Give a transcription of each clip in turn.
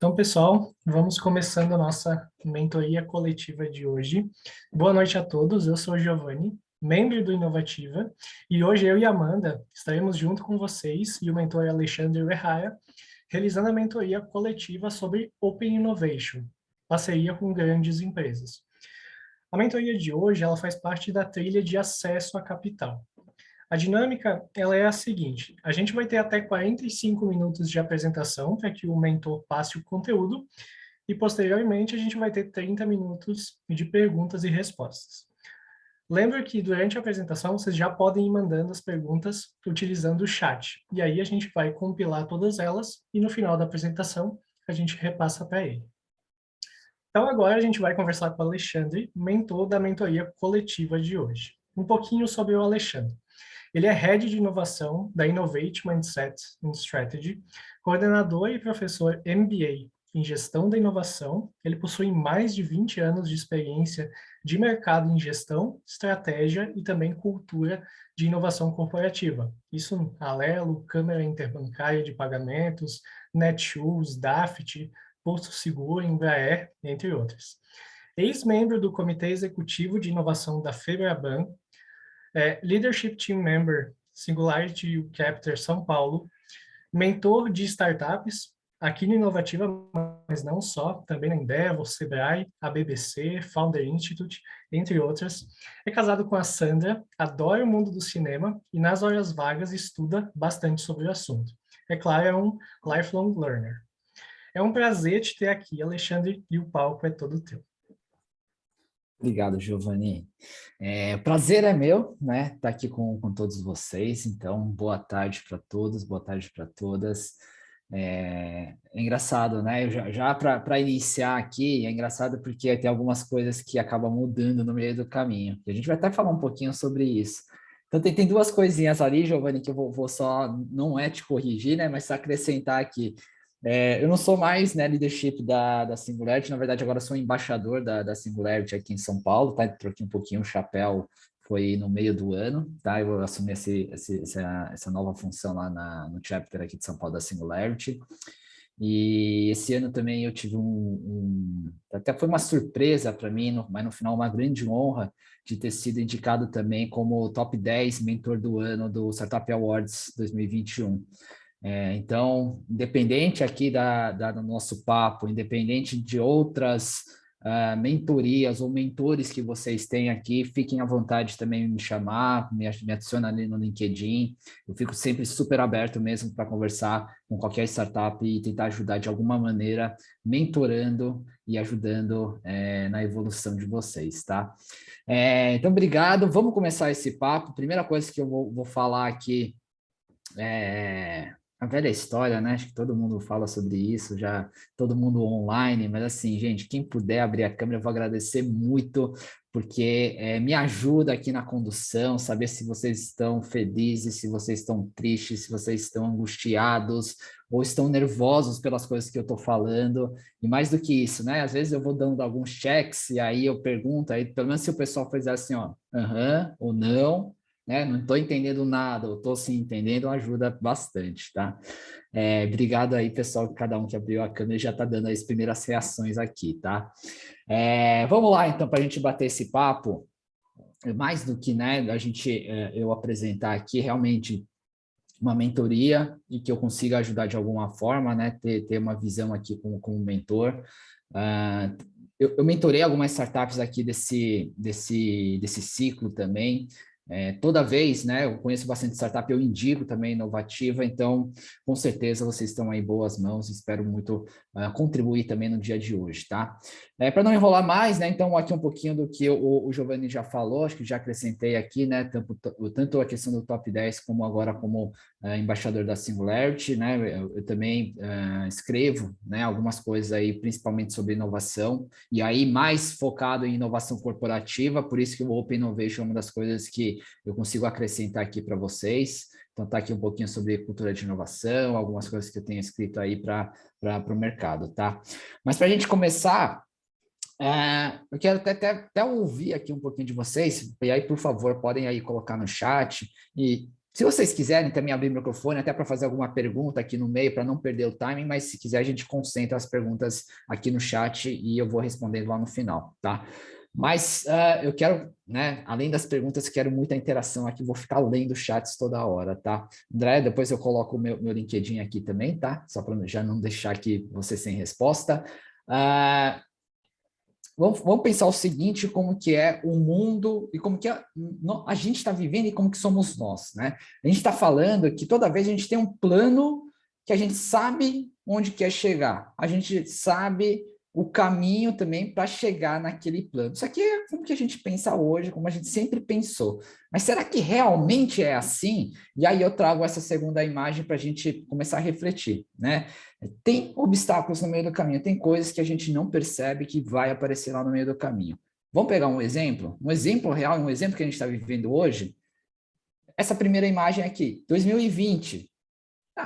Então, pessoal, vamos começando a nossa mentoria coletiva de hoje. Boa noite a todos, eu sou o Giovanni, membro do Inovativa, e hoje eu e a Amanda estaremos junto com vocês e o mentor Alexandre Verraia, realizando a mentoria coletiva sobre Open Innovation, parceria com grandes empresas. A mentoria de hoje, ela faz parte da trilha de acesso à capital. A dinâmica, ela é a seguinte: a gente vai ter até 45 minutos de apresentação para que o mentor passe o conteúdo e, posteriormente, a gente vai ter 30 minutos de perguntas e respostas. Lembra que durante a apresentação vocês já podem ir mandando as perguntas utilizando o chat. E aí a gente vai compilar todas elas e no final da apresentação a gente repassa para ele. Então agora a gente vai conversar com o Alexandre, mentor da mentoria coletiva de hoje. Um pouquinho sobre o Alexandre. Ele é Head de Inovação da Innovate Mindset and Strategy, coordenador e professor MBA em Gestão da Inovação. Ele possui mais de 20 anos de experiência de mercado em gestão, estratégia e também cultura de inovação corporativa. Isso Alelo, Câmara Interbancária de Pagamentos, Netshoes, Daft, Porto Seguro, Embraer, entre outros. Ex-membro do Comitê Executivo de Inovação da Febraban, Leadership Team Member, Singularity Capture São Paulo, mentor de startups, aqui no Inovativa, mas não só, também na Endeavor, Sebrae, a BBC, Founder Institute, entre outras. É casado com a Sandra, adora o mundo do cinema e nas horas vagas estuda bastante sobre o assunto. É claro, é um lifelong learner. É um prazer te ter aqui, Alexandre, e o palco é todo teu. Obrigado, Giovanni. O prazer é meu, né, estar aqui com todos vocês. Então, boa tarde para todos, boa tarde para todas. É engraçado, né? Já para iniciar aqui, é engraçado porque tem algumas coisas que acabam mudando no meio do caminho. E a gente vai até falar um pouquinho sobre isso. Então, tem duas coisinhas ali, Giovanni, que eu vou só, não é te corrigir, né, mas acrescentar aqui. Eu não sou mais, né, leadership da Singularity, na verdade agora sou embaixador da Singularity aqui em São Paulo, tá? Troquei um pouquinho o chapéu, foi no meio do ano, tá? Eu assumi essa nova função lá no chapter aqui de São Paulo da Singularity. E esse ano também eu tive até foi uma surpresa para mim, mas no final uma grande honra de ter sido indicado também como top 10 mentor do ano do Startup Awards 2021. Então, independente aqui do nosso papo, independente de outras mentorias ou mentores que vocês têm aqui, fiquem à vontade também de me chamar, me adiciona ali no LinkedIn. Eu fico sempre super aberto mesmo para conversar com qualquer startup e tentar ajudar de alguma maneira, mentorando e ajudando na evolução de vocês, tá? Então, obrigado. Vamos começar esse papo. Primeira coisa que eu vou falar aqui a velha história, né? Acho que todo mundo fala sobre isso, já todo mundo online, mas assim, gente, quem puder abrir a câmera, eu vou agradecer muito, porque me ajuda aqui na condução, saber se vocês estão felizes, se vocês estão tristes, se vocês estão angustiados ou estão nervosos pelas coisas que eu estou falando, e mais do que isso, né? Às vezes eu vou dando alguns checks e aí eu pergunto, aí pelo menos se o pessoal fizer assim, ó, ou não, né? Não estou entendendo nada, eu estou sim entendendo, ajuda bastante, tá? Obrigado aí, pessoal, cada um que abriu a câmera já está dando as primeiras reações aqui, tá? Vamos lá, então, para a gente bater esse papo, mais do que, né, eu apresentar aqui realmente uma mentoria e que eu consiga ajudar de alguma forma, né, ter uma visão aqui como mentor. Eu mentorei algumas startups aqui desse ciclo também. Toda vez, né, eu conheço bastante startup, eu indico também inovativa, então com certeza vocês estão aí em boas mãos, espero muito contribuir também no dia de hoje, tá? Para não enrolar mais, né, então aqui um pouquinho do que o Giovanni já falou, acho que já acrescentei aqui, né, tanto a questão do top 10 como agora como embaixador da Singularity, né, eu também escrevo, né, algumas coisas aí, principalmente sobre inovação, e aí mais focado em inovação corporativa, por isso que o Open Innovation é uma das coisas que eu consigo acrescentar aqui para vocês. Então, tá aqui um pouquinho sobre cultura de inovação, algumas coisas que eu tenho escrito aí para o mercado, tá? Mas para a gente começar, eu quero até ouvir aqui um pouquinho de vocês, e aí, por favor, podem aí colocar no chat, e Se vocês quiserem também abrir o microfone, até para fazer alguma pergunta aqui no meio, para não perder o timing, mas se quiser a gente concentra as perguntas aqui no chat e eu vou respondendo lá no final, tá? Mas eu quero, né, além das perguntas, quero muita interação aqui, vou ficar lendo chats toda hora, tá? André, depois eu coloco o meu LinkedIn aqui também, tá? Só para já não deixar aqui você sem resposta. Vamos pensar o seguinte, como que é o mundo e como que a gente está vivendo e como que somos nós, né? A gente está falando que toda vez a gente tem um plano que a gente sabe onde quer chegar, a gente sabe o caminho também para chegar naquele plano. Isso aqui é como que a gente pensa hoje, como a gente sempre pensou. Mas será que realmente é assim? E aí eu trago essa segunda imagem para a gente começar a refletir, né? Tem obstáculos no meio do caminho, tem coisas que a gente não percebe que vai aparecer lá no meio do caminho. Vamos pegar um exemplo real, um exemplo que a gente está vivendo hoje. Essa primeira imagem aqui, 2020.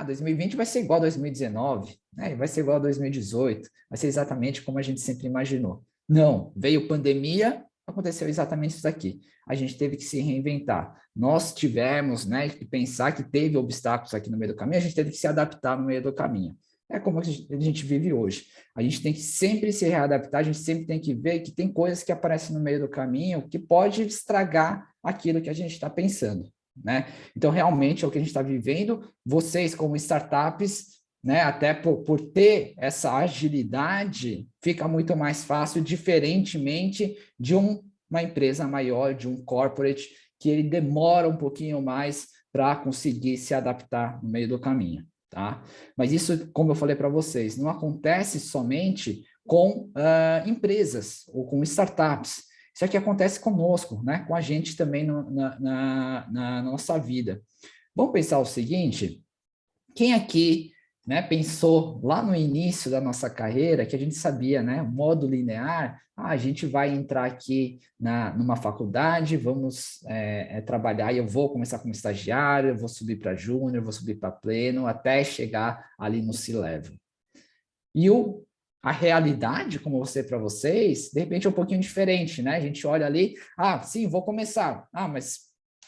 2020 vai ser igual a 2019, né? Vai ser igual a 2018, vai ser exatamente como a gente sempre imaginou. Não, veio pandemia, aconteceu exatamente isso aqui. A gente teve que se reinventar. Nós tivemos, né, que pensar que teve obstáculos aqui no meio do caminho, a gente teve que se adaptar no meio do caminho. É como a gente vive hoje. A gente tem que sempre se readaptar, a gente sempre tem que ver que tem coisas que aparecem no meio do caminho que pode estragar aquilo que a gente está pensando, né? Então, realmente, é o que a gente está vivendo. Vocês, como startups, né, até por ter essa agilidade, fica muito mais fácil, diferentemente de uma empresa maior, de um corporate, que ele demora um pouquinho mais para conseguir se adaptar no meio do caminho, tá? Mas isso, como eu falei para vocês, não acontece somente com empresas ou com startups. Isso aqui acontece conosco, né? Com a gente também na nossa vida. Vamos pensar o seguinte, quem aqui, né, pensou lá no início da nossa carreira que a gente sabia, né, modo linear, a gente vai entrar aqui numa faculdade, vamos trabalhar e eu vou começar como estagiário, eu vou subir para júnior, vou subir para pleno, até chegar ali no C-Level. E a realidade, como eu mostrei para vocês, de repente é um pouquinho diferente, né? A gente olha ali, sim, vou começar. Mas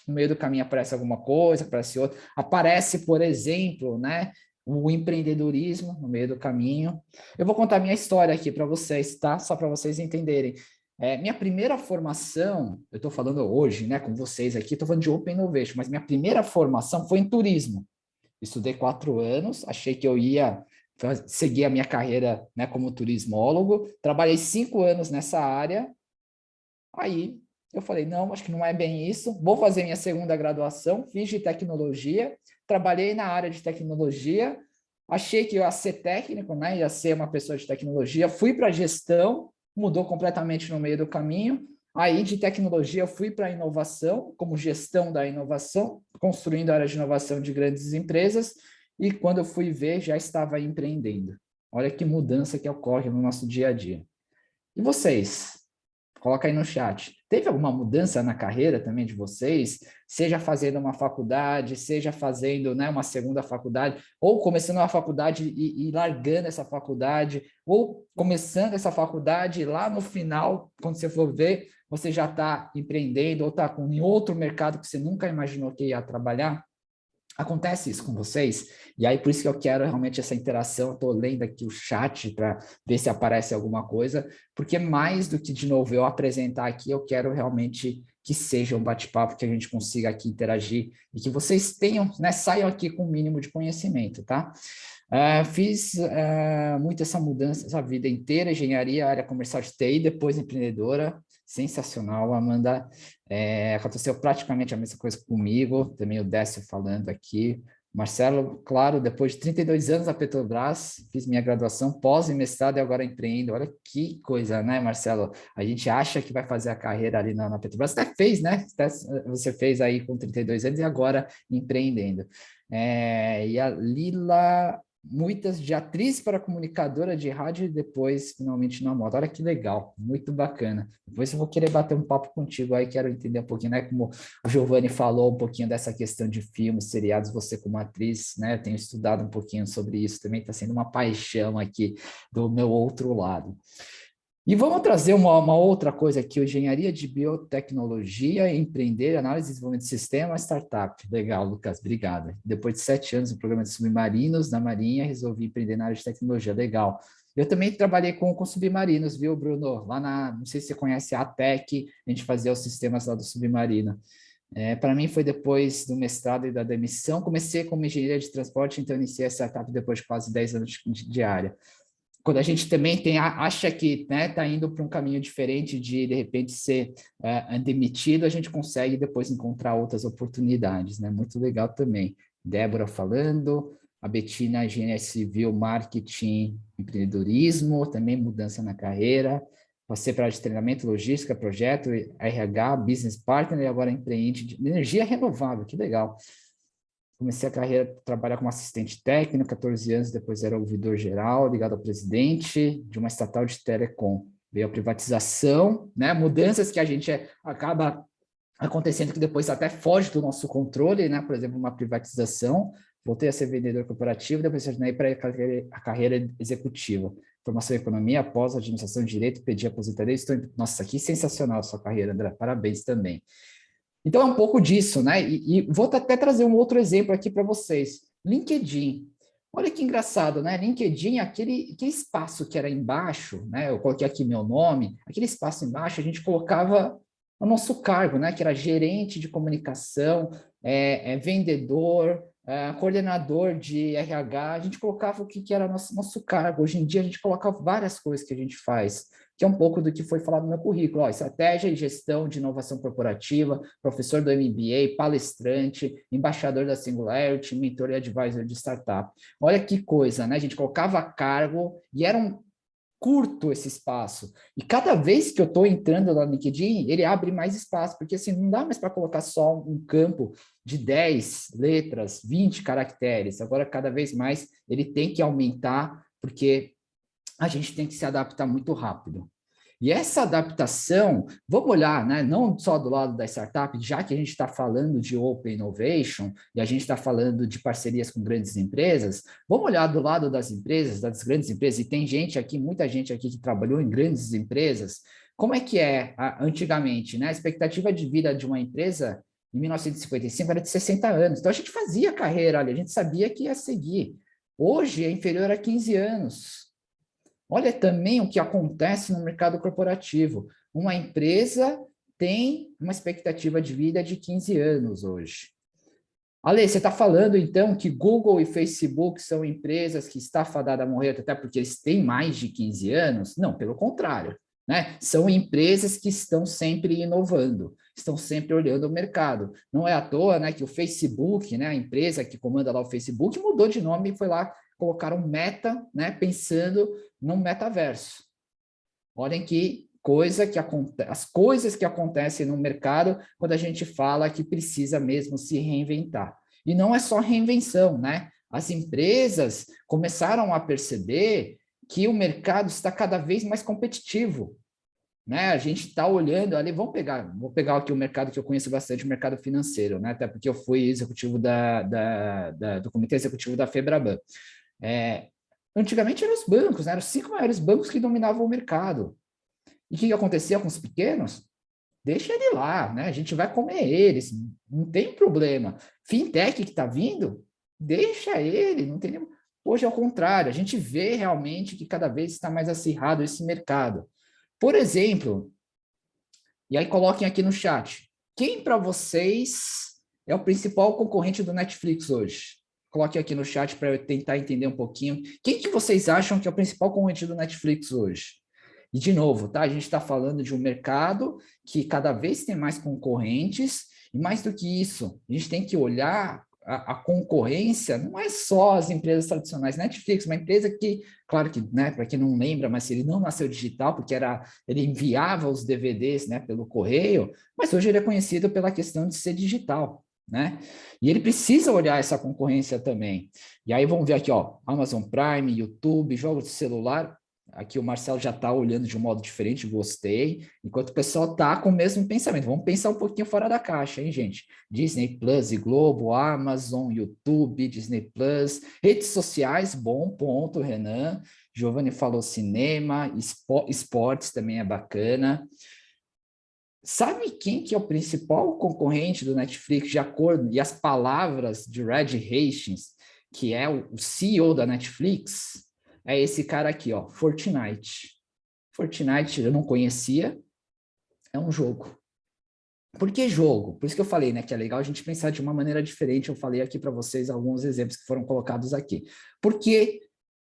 no meio do caminho aparece alguma coisa, aparece outra. Aparece, por exemplo, né, o empreendedorismo no meio do caminho. Eu vou contar minha história aqui para vocês, tá? Só para vocês entenderem. Minha primeira formação, eu estou falando hoje, né, com vocês aqui, estou falando de Open Innovation, mas minha primeira formação foi em turismo. Estudei 4 anos, achei que eu ia seguir a minha carreira, né, como turismólogo, trabalhei 5 anos nessa área, aí eu falei, não, acho que não é bem isso, vou fazer minha segunda graduação, fiz de tecnologia, trabalhei na área de tecnologia, achei que eu ia ser técnico, né, ia ser uma pessoa de tecnologia, fui para gestão, mudou completamente no meio do caminho, aí de tecnologia eu fui para inovação, como gestão da inovação, construindo a área de inovação de grandes empresas, e quando eu fui ver, já estava empreendendo. Olha que mudança que ocorre no nosso dia a dia. E vocês? Coloca aí no chat. Teve alguma mudança na carreira também de vocês? Seja fazendo uma faculdade, seja fazendo, né, uma segunda faculdade, ou começando uma faculdade e largando essa faculdade, ou começando essa faculdade e lá no final, quando você for ver, você já está empreendendo ou está em outro mercado que você nunca imaginou que ia trabalhar? Acontece isso com vocês? E aí, por isso que eu quero realmente essa interação. Estou lendo aqui o chat para ver se aparece alguma coisa, porque mais do que, de novo, eu apresentar aqui, eu quero realmente que seja um bate-papo, que a gente consiga aqui interagir e que vocês tenham, né, saiam aqui com o mínimo de conhecimento, tá? Fiz muito essa mudança, a vida inteira, engenharia, área comercial de TI, depois empreendedora, sensacional, Amanda. Aconteceu praticamente a mesma coisa comigo, também o Décio falando aqui. Marcelo, claro, depois de 32 anos na Petrobras, fiz minha graduação, pós e mestrado e agora empreendo. Olha que coisa, né, Marcelo? A gente acha que vai fazer a carreira ali na Petrobras, até fez, né? Você fez aí com 32 anos e agora empreendendo. E a Lila, muitas de atriz para comunicadora de rádio e depois finalmente na moda. Olha que legal, muito bacana. Depois eu vou querer bater um papo contigo aí, quero entender um pouquinho, né? Como o Giovanni falou um pouquinho dessa questão de filmes, seriados, você como atriz, né? Eu tenho estudado um pouquinho sobre isso também, está sendo uma paixão aqui do meu outro lado. E vamos trazer uma outra coisa aqui, engenharia de biotecnologia, empreender, análise e desenvolvimento de sistema, startup. Legal, Lucas, obrigado. Depois de 7 anos no programa de submarinos na Marinha, resolvi empreender na área de tecnologia. Legal. Eu também trabalhei com submarinos, viu, Bruno? Lá não sei se você conhece a ATEC, a gente fazia os sistemas lá do submarino. Para mim foi depois do mestrado e da demissão, comecei como engenharia de transporte, então iniciei a startup depois de quase 10 anos de área. Quando a gente também acha que está indo para um caminho diferente de repente, ser demitido, a gente consegue depois encontrar outras oportunidades, né? Muito legal também. Débora falando, a Betina, engenharia civil, marketing, empreendedorismo, também mudança na carreira. Passei para a área de treinamento, logística, projeto, RH, business partner e agora empreende de energia renovável, que legal. Comecei a carreira, trabalhar como assistente técnico, 14 anos, depois era ouvidor geral, ligado ao presidente de uma estatal de telecom. Veio a privatização, né? Mudanças que a gente acaba acontecendo que depois até foge do nosso controle, né? Por exemplo, uma privatização, voltei a ser vendedor corporativo, depois tornei para a carreira executiva. Formação em economia, após administração de direito, pedi aposentadoria. Nossa, que sensacional a sua carreira, André. Parabéns também. Então, é um pouco disso, né? E vou até trazer um outro exemplo aqui para vocês. LinkedIn. Olha que engraçado, né? LinkedIn, aquele espaço que era embaixo, né? Eu coloquei aqui meu nome, aquele espaço embaixo, a gente colocava o nosso cargo, né? Que era gerente de comunicação, vendedor, coordenador de RH, a gente colocava o que era nosso cargo. Hoje em dia, a gente coloca várias coisas que a gente faz, que é um pouco do que foi falado no meu currículo. Estratégia e gestão de inovação corporativa, professor do MBA, palestrante, embaixador da Singularity, mentor e advisor de startup. Olha que coisa, né? A gente colocava cargo e era um curto esse espaço. E cada vez que eu estou entrando no LinkedIn, ele abre mais espaço, porque assim, não dá mais para colocar só um campo de 10 letras, 20 caracteres. Agora, cada vez mais, ele tem que aumentar, porque a gente tem que se adaptar muito rápido. E essa adaptação, vamos olhar, né, não só do lado da startup, já que a gente está falando de Open Innovation e a gente está falando de parcerias com grandes empresas, vamos olhar do lado das empresas, das grandes empresas, e tem gente aqui, muita gente aqui que trabalhou em grandes empresas. Como é que antigamente, né? A expectativa de vida de uma empresa em 1955 era de 60 anos. Então, a gente fazia carreira ali, a gente sabia que ia seguir. Hoje é inferior a 15 anos. Olha também o que acontece no mercado corporativo. Uma empresa tem uma expectativa de vida de 15 anos hoje. Ale, você está falando, então, que Google e Facebook são empresas que está fadada a morrer, até porque eles têm mais de 15 anos? Não, pelo contrário. Né? São empresas que estão sempre inovando, estão sempre olhando o mercado. Não é à toa, né, que o Facebook, né, a empresa que comanda lá o Facebook, mudou de nome e foi lá colocar um Meta, né, pensando no metaverso. Olhem que coisa que acontece, as coisas que acontecem no mercado quando a gente fala que precisa mesmo se reinventar. E não é só reinvenção, né? As empresas começaram a perceber que o mercado está cada vez mais competitivo. Né? A gente está olhando ali, vou pegar aqui o mercado que eu conheço bastante, o mercado financeiro, né? Até porque eu fui executivo do comitê executivo da Febraban. Antigamente eram os bancos, né? Eram os 5 maiores bancos que dominavam o mercado. E o que acontecia com os pequenos? Deixa ele lá, né? A gente vai comer eles, não tem problema. Fintech que está vindo, deixa ele, não tem nenhum... Hoje é o contrário, a gente vê realmente que cada vez está mais acirrado esse mercado. Por exemplo, e aí coloquem aqui no chat, quem para vocês é o principal concorrente do Netflix hoje? Coloquem aqui no chat para eu tentar entender um pouquinho. Quem que vocês acham que é o principal concorrente do Netflix hoje? E, de novo, tá? A gente está falando de um mercado que cada vez tem mais concorrentes, e mais do que isso, a gente tem que olhar a concorrência, não é só as empresas tradicionais. Netflix, uma empresa que, claro que, né, para quem não lembra, mas ele não nasceu digital, porque ele enviava os DVDs, né, pelo correio, mas hoje ele é conhecido pela questão de ser digital. Né? E ele precisa olhar essa concorrência também. E aí vamos ver aqui, ó, Amazon Prime, YouTube, jogos de celular. Aqui o Marcelo já está olhando de um modo diferente, gostei. Enquanto o pessoal está com o mesmo pensamento. Vamos pensar um pouquinho fora da caixa, hein, gente? Disney Plus e Globo, Amazon, YouTube, Disney Plus, redes sociais, bom ponto, Renan. Giovanni falou cinema, esportes também é bacana. Sabe quem que é o principal concorrente do Netflix, de acordo, e as palavras de Reed Hastings, que é o CEO da Netflix? É esse cara aqui, ó, Fortnite. Fortnite eu não conhecia, é um jogo. Por que jogo? Por isso que eu falei, né, que é legal a gente pensar de uma maneira diferente. Eu falei aqui para vocês alguns exemplos que foram colocados aqui. Por que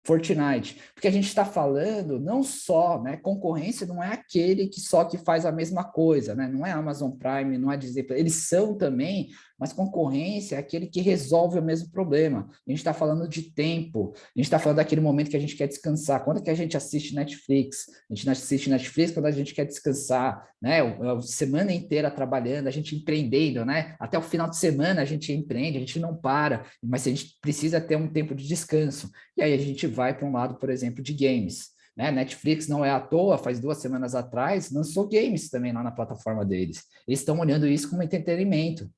Fortnite? Porque a gente está falando não só, né, concorrência não é aquele que só que faz a mesma coisa, né? Não é Amazon Prime, não é Disney, eles são também, mas concorrência é aquele que resolve o mesmo problema. A gente está falando de tempo, a gente está falando daquele momento que a gente quer descansar. Quando é que a gente assiste Netflix? A gente assiste Netflix quando a gente quer descansar, né? A semana inteira trabalhando, a gente empreendendo, né? Até o final de semana a gente empreende, a gente não para, mas a gente precisa ter um tempo de descanso. E aí a gente vai para um lado, por exemplo, de games. Né? Netflix não é à toa, faz 2 semanas atrás, lançou games também lá na plataforma deles. Eles estão olhando isso como entretenimento.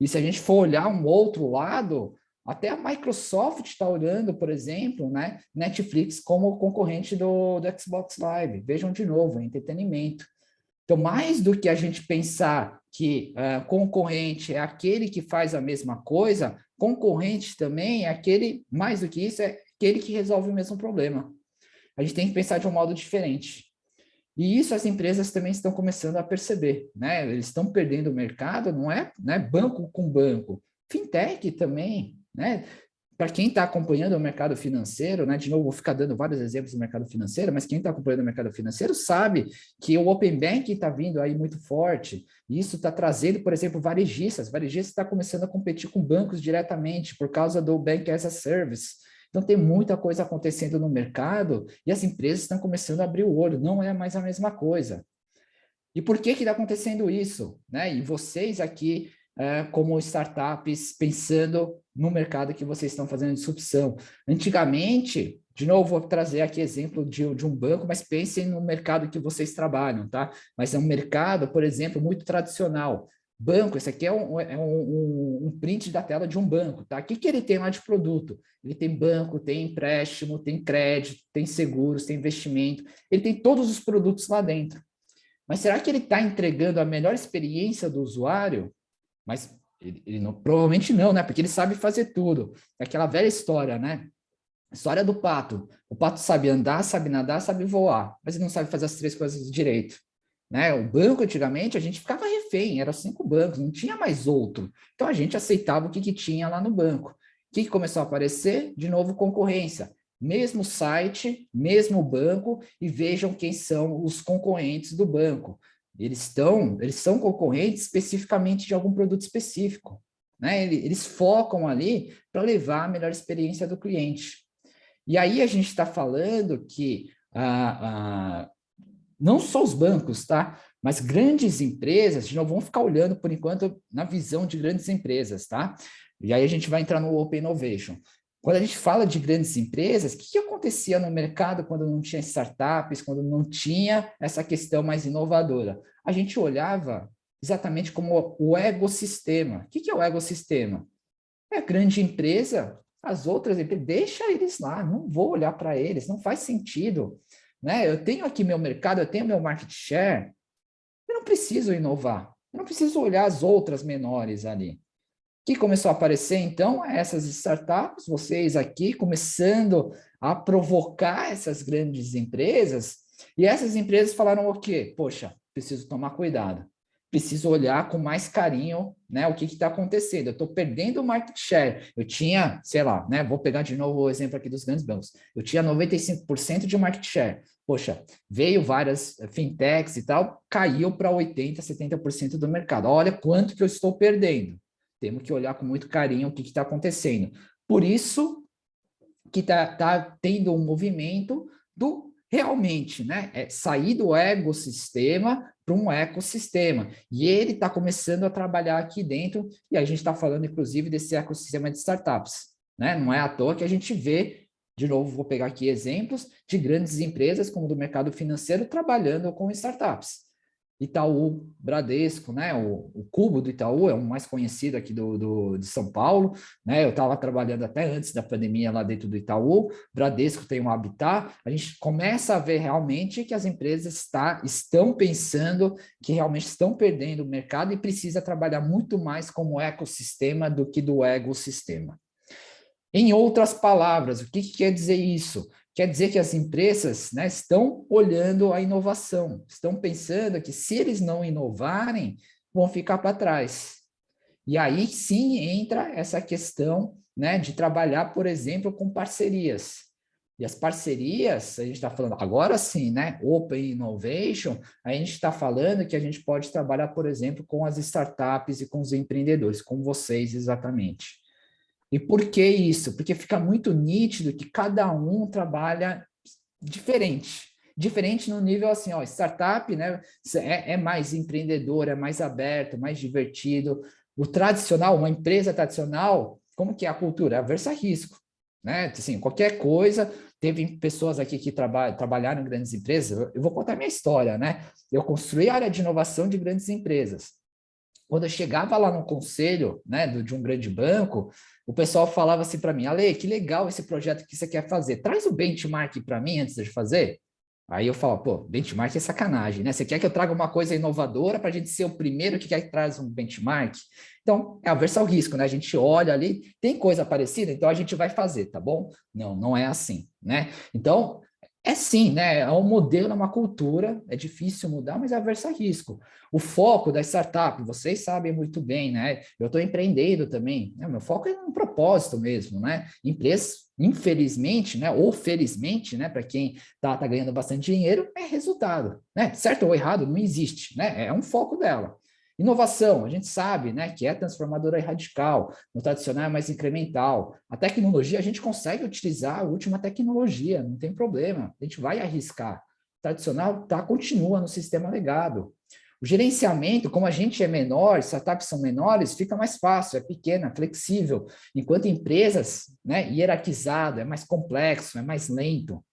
E se a gente for olhar um outro lado, até a Microsoft está olhando, por exemplo, né, Netflix como concorrente do Xbox Live. Vejam de novo, é entretenimento. Então, mais do que a gente pensar que concorrente é aquele que faz a mesma coisa, concorrente também é aquele, mais do que isso, é aquele que resolve o mesmo problema. A gente tem que pensar de um modo diferente. E isso as empresas também estão começando a perceber, né? Eles estão perdendo o mercado, não é, né, banco com banco. Fintech também, né? Para quem está acompanhando o mercado financeiro, né? De novo, vou ficar dando vários exemplos do mercado financeiro, mas quem está acompanhando o mercado financeiro sabe que o Open Banking está vindo aí muito forte. E isso está trazendo, por exemplo, varejistas. Varejistas está começando a competir com bancos diretamente por causa do Bank as a Service. Então, tem muita coisa acontecendo no mercado e as empresas estão começando a abrir o olho, não é mais a mesma coisa. E por que está acontecendo isso? Né? E vocês aqui, como startups, pensando no mercado que vocês estão fazendo de disrupção. Antigamente, de novo, vou trazer aqui exemplo de um banco, mas pensem no mercado que vocês trabalham, tá? Mas é um mercado, por exemplo, muito tradicional. Banco, esse aqui é um print da tela de um banco, tá? O que ele tem lá de produto? Ele tem banco, tem empréstimo, tem crédito, tem seguros, tem investimento, ele tem todos os produtos lá dentro. Mas será que ele está entregando a melhor experiência do usuário? Mas ele não, provavelmente não, né? Porque ele sabe fazer tudo. É aquela velha história, né? História do pato. O pato sabe andar, sabe nadar, sabe voar, mas ele não sabe fazer as 3 coisas direito. Né? O banco, antigamente, a gente ficava refém, eram 5 bancos, não tinha mais outro. Então, a gente aceitava o que tinha lá no banco. O que começou a aparecer? De novo, concorrência. Mesmo site, mesmo banco, e vejam quem são os concorrentes do banco. Eles são concorrentes especificamente de algum produto específico. Né? Eles focam ali para levar a melhor experiência do cliente. E aí a gente está falando que não só os bancos, tá? Mas grandes empresas, de novo, vamos ficar olhando por enquanto na visão de grandes empresas, tá? E aí a gente vai entrar no Open Innovation. Quando a gente fala de grandes empresas, o que acontecia no mercado quando não tinha startups, quando não tinha essa questão mais inovadora? A gente olhava exatamente como o ecossistema. O que é o ecossistema? É a grande empresa, as outras empresas, deixa eles lá, não vou olhar para eles, não faz sentido. Né? Eu tenho aqui meu mercado, eu tenho meu market share, eu não preciso inovar, eu não preciso olhar as outras menores ali. O que começou a aparecer, então, é essas startups, vocês aqui começando a provocar essas grandes empresas, e essas empresas falaram o quê? Poxa, preciso tomar cuidado, preciso olhar com mais carinho, né, o que está acontecendo. Eu estou perdendo o market share. Eu tinha, sei lá, né, vou pegar de novo o exemplo aqui dos grandes bancos. Eu tinha 95% de market share. Poxa, veio várias fintechs e tal, caiu para 80%, 70% do mercado. Olha quanto que eu estou perdendo. Temos que olhar com muito carinho o que está acontecendo. Por isso que tá tendo um movimento do realmente, né? Sair do ecossistema para um ecossistema. E ele está começando a trabalhar aqui dentro, e a gente está falando, inclusive, desse ecossistema de startups. Né? Não é à toa que a gente vê, de novo, vou pegar aqui exemplos de grandes empresas, como do mercado financeiro, trabalhando com startups. Itaú, Bradesco, né? O Cubo do Itaú é o mais conhecido aqui de São Paulo, né? Eu estava trabalhando até antes da pandemia lá dentro do Itaú, Bradesco tem um Habitat, a gente começa a ver realmente que as empresas estão pensando que realmente estão perdendo o mercado e precisa trabalhar muito mais como ecossistema do que do egossistema. Em outras palavras, o que quer dizer isso? Quer dizer que as empresas, né, estão olhando a inovação, estão pensando que se eles não inovarem, vão ficar para trás. E aí sim entra essa questão, né, de trabalhar, por exemplo, com parcerias. E as parcerias, a gente está falando agora sim, né? Open Innovation, a gente está falando que a gente pode trabalhar, por exemplo, com as startups e com os empreendedores, com vocês exatamente. E por que isso? Porque fica muito nítido que cada um trabalha diferente. Diferente no nível assim, ó, startup, né? É mais empreendedor, é mais aberto, mais divertido. O tradicional, uma empresa tradicional, como que é a cultura? É aversa a risco, né? Assim, qualquer coisa. Teve pessoas aqui que trabalharam em grandes empresas. Eu vou contar minha história, né? Eu construí a área de inovação de grandes empresas. Quando eu chegava lá no conselho, né, de um grande banco, o pessoal falava assim para mim: Ale, que legal esse projeto que você quer fazer. Traz o benchmark para mim antes de fazer. Aí eu falo, pô, benchmark é sacanagem, né? Você quer que eu traga uma coisa inovadora para a gente ser o primeiro que quer que traz um benchmark? Então, é averso ao risco, né? A gente olha ali, tem coisa parecida, então a gente vai fazer, tá bom? Não, não é assim, né? Então, é sim, né? É um modelo, é uma cultura, é difícil mudar, mas é averso a risco. O foco da startup, vocês sabem muito bem, né? Eu estou empreendendo também, né? Meu foco é um propósito mesmo, né? Empresas, infelizmente, né? Ou felizmente, né? Para quem tá ganhando bastante dinheiro, é resultado, né? Certo ou errado, não existe, né? É um foco dela. Inovação, a gente sabe, né, que é transformadora e radical, no tradicional é mais incremental. A tecnologia, a gente consegue utilizar a última tecnologia, não tem problema, a gente vai arriscar. O tradicional continua no sistema legado. O gerenciamento, como a gente é menor, startups são menores, fica mais fácil, é pequena, flexível, enquanto empresas, né, hierarquizado, é mais complexo, é mais lento.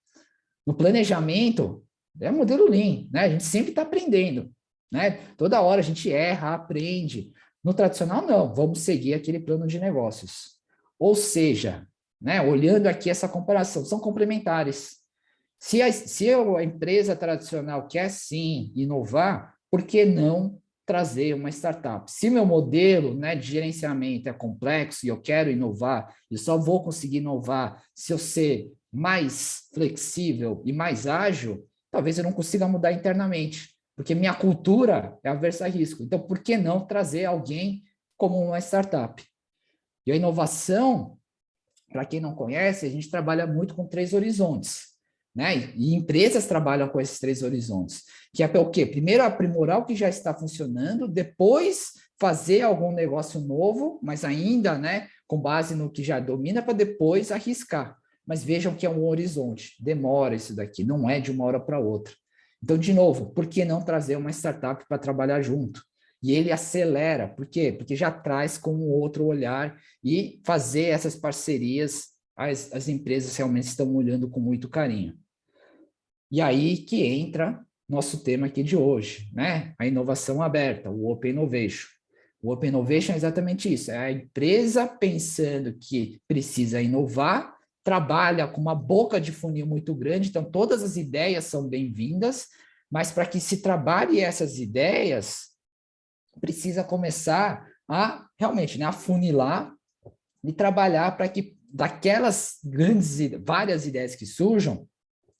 No planejamento, é modelo Lean, né? A gente sempre está aprendendo, né? Toda hora a gente erra, aprende. No tradicional, não, vamos seguir aquele plano de negócios. Ou seja, né, olhando aqui essa comparação, são complementares. Se a empresa tradicional quer sim inovar, por que não trazer uma startup? Se meu modelo, né, de gerenciamento é complexo e eu quero inovar, eu só vou conseguir inovar se eu ser mais flexível e mais ágil, talvez eu não consiga mudar internamente, porque minha cultura é aversa a risco. Então, por que não trazer alguém como uma startup? E a inovação, para quem não conhece, a gente trabalha muito com 3 horizontes, né? E empresas trabalham com esses 3 horizontes, que é para o quê? Primeiro aprimorar o que já está funcionando, depois fazer algum negócio novo, mas ainda, né, com base no que já domina, para depois arriscar. Mas vejam que é um horizonte, demora isso daqui, não é de uma hora para outra. Então, de novo, por que não trazer uma startup para trabalhar junto? E ele acelera, por quê? Porque já traz com um outro olhar e fazer essas parcerias, as empresas realmente estão olhando com muito carinho. E aí que entra nosso tema aqui de hoje, né? A inovação aberta, o Open Innovation. O Open Innovation é exatamente isso, é a empresa pensando que precisa inovar, trabalha com uma boca de funil muito grande, então todas as ideias são bem-vindas, mas para que se trabalhe essas ideias, precisa começar a realmente, né, afunilar e trabalhar para que daquelas várias ideias que surjam,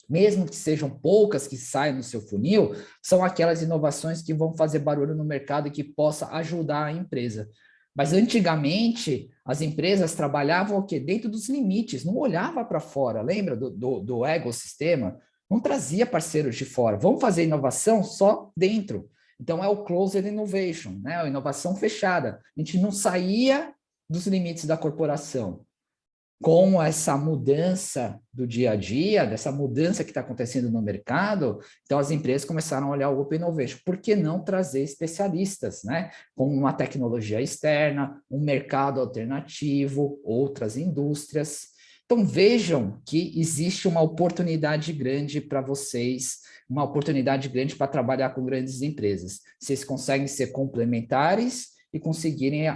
mesmo que sejam poucas que saiam no seu funil, são aquelas inovações que vão fazer barulho no mercado e que possa ajudar a empresa. Mas antigamente, as empresas trabalhavam o quê? Dentro dos limites, não olhava para fora, lembra do ecossistema? Não trazia parceiros de fora. Vamos fazer inovação só dentro. Então, é o closed innovation, né? A inovação fechada. A gente não saía dos limites da corporação. Com essa mudança do dia a dia, dessa mudança que está acontecendo no mercado, então as empresas começaram a olhar o Open Innovation. Por que não trazer especialistas, né? Com uma tecnologia externa, um mercado alternativo, outras indústrias. Então, vejam que existe uma oportunidade grande para vocês, uma oportunidade grande para trabalhar com grandes empresas. Vocês conseguem ser complementares e conseguirem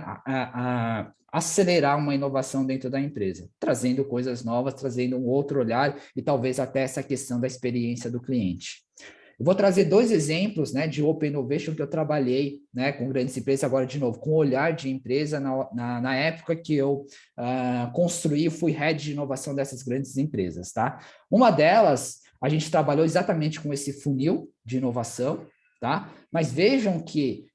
acelerar uma inovação dentro da empresa, trazendo coisas novas, trazendo um outro olhar e talvez até essa questão da experiência do cliente. Eu vou trazer dois exemplos, né, de Open Innovation que eu trabalhei, né, com grandes empresas, agora de novo, com olhar de empresa na época que eu construí, fui head de inovação dessas grandes empresas, tá? Uma delas, a gente trabalhou exatamente com esse funil de inovação, tá? Mas vejam que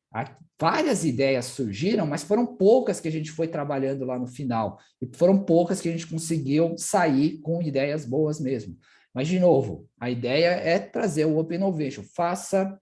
várias ideias surgiram, mas foram poucas que a gente foi trabalhando lá no final, e foram poucas que a gente conseguiu sair com ideias boas mesmo. Mas, de novo, a ideia é trazer o Open Innovation. Faça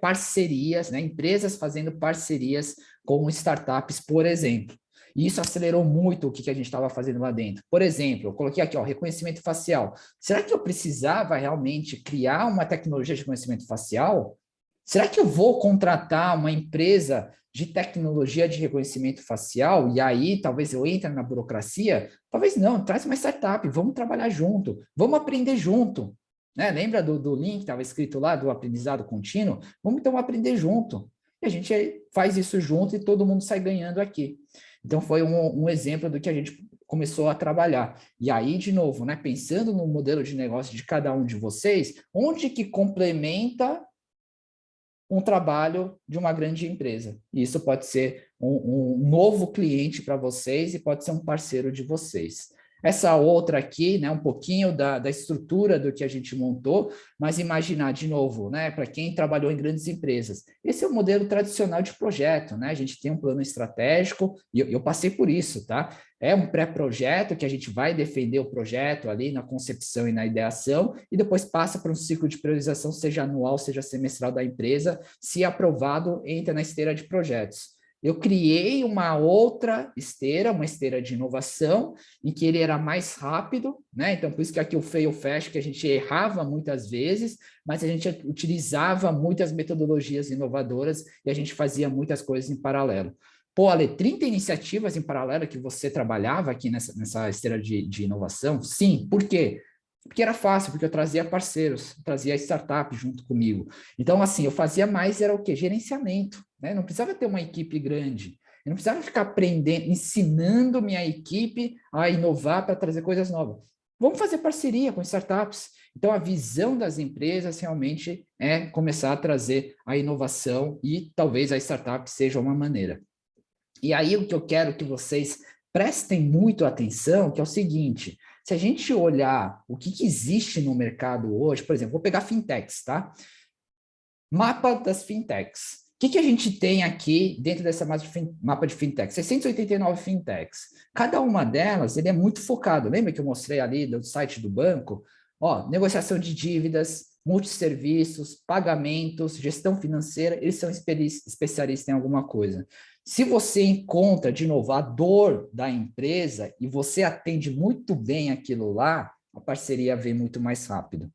parcerias, né? Empresas fazendo parcerias com startups, por exemplo. E isso acelerou muito o que a gente estava fazendo lá dentro. Por exemplo, eu coloquei aqui, ó, reconhecimento facial. Será que eu precisava realmente criar uma tecnologia de reconhecimento facial? Será que eu vou contratar uma empresa de tecnologia de reconhecimento facial e aí talvez eu entre na burocracia? Talvez não, traz uma startup, vamos trabalhar junto, vamos aprender junto. Né? Lembra do link que estava escrito lá, do aprendizado contínuo? Vamos então aprender junto. E a gente faz isso junto e todo mundo sai ganhando aqui. Então foi um exemplo do que a gente começou a trabalhar. E aí, de novo, né, pensando no modelo de negócio de cada um de vocês, onde que complementa um trabalho de uma grande empresa. E isso pode ser um novo cliente para vocês e pode ser um parceiro de vocês. Essa outra aqui, né, um pouquinho da estrutura do que a gente montou, mas imaginar de novo, né, para quem trabalhou em grandes empresas, esse é o modelo tradicional de projeto, né? A gente tem um plano estratégico, e eu passei por isso, tá? É um pré-projeto que a gente vai defender o projeto ali na concepção e na ideação, e depois passa para um ciclo de priorização, seja anual, seja semestral da empresa, se aprovado, entra na esteira de projetos. Eu criei uma outra esteira, uma esteira de inovação, em que ele era mais rápido, né? Então, por isso que aqui o fail fast, que a gente errava muitas vezes, mas a gente utilizava muitas metodologias inovadoras e a gente fazia muitas coisas em paralelo. Pô, Ale, 30 iniciativas em paralelo que você trabalhava aqui nessa esteira de inovação? Sim, por quê? Porque era fácil, porque eu trazia parceiros, trazia startup junto comigo. Então, assim, eu fazia mais, era o quê? Gerenciamento, né? Não precisava ter uma equipe grande. Eu não precisava ficar aprendendo, ensinando minha equipe a inovar para trazer coisas novas. Vamos fazer parceria com startups. Então, a visão das empresas realmente é começar a trazer a inovação e talvez a startup seja uma maneira. E aí, o que eu quero que vocês prestem muito atenção, que é o seguinte: se a gente olhar o que existe no mercado hoje, por exemplo, vou pegar fintechs, tá? Mapa das fintechs. O que a gente tem aqui dentro dessa mapa de fintechs? 689 fintechs. Cada uma delas, ele é muito focado. Lembra que eu mostrei ali do site do banco? Ó, negociação de dívidas, multisserviços, pagamentos, gestão financeira, eles são especialistas em alguma coisa. Se você encontra, de novo, a dor da empresa e você atende muito bem aquilo lá, a parceria vem muito mais rápido.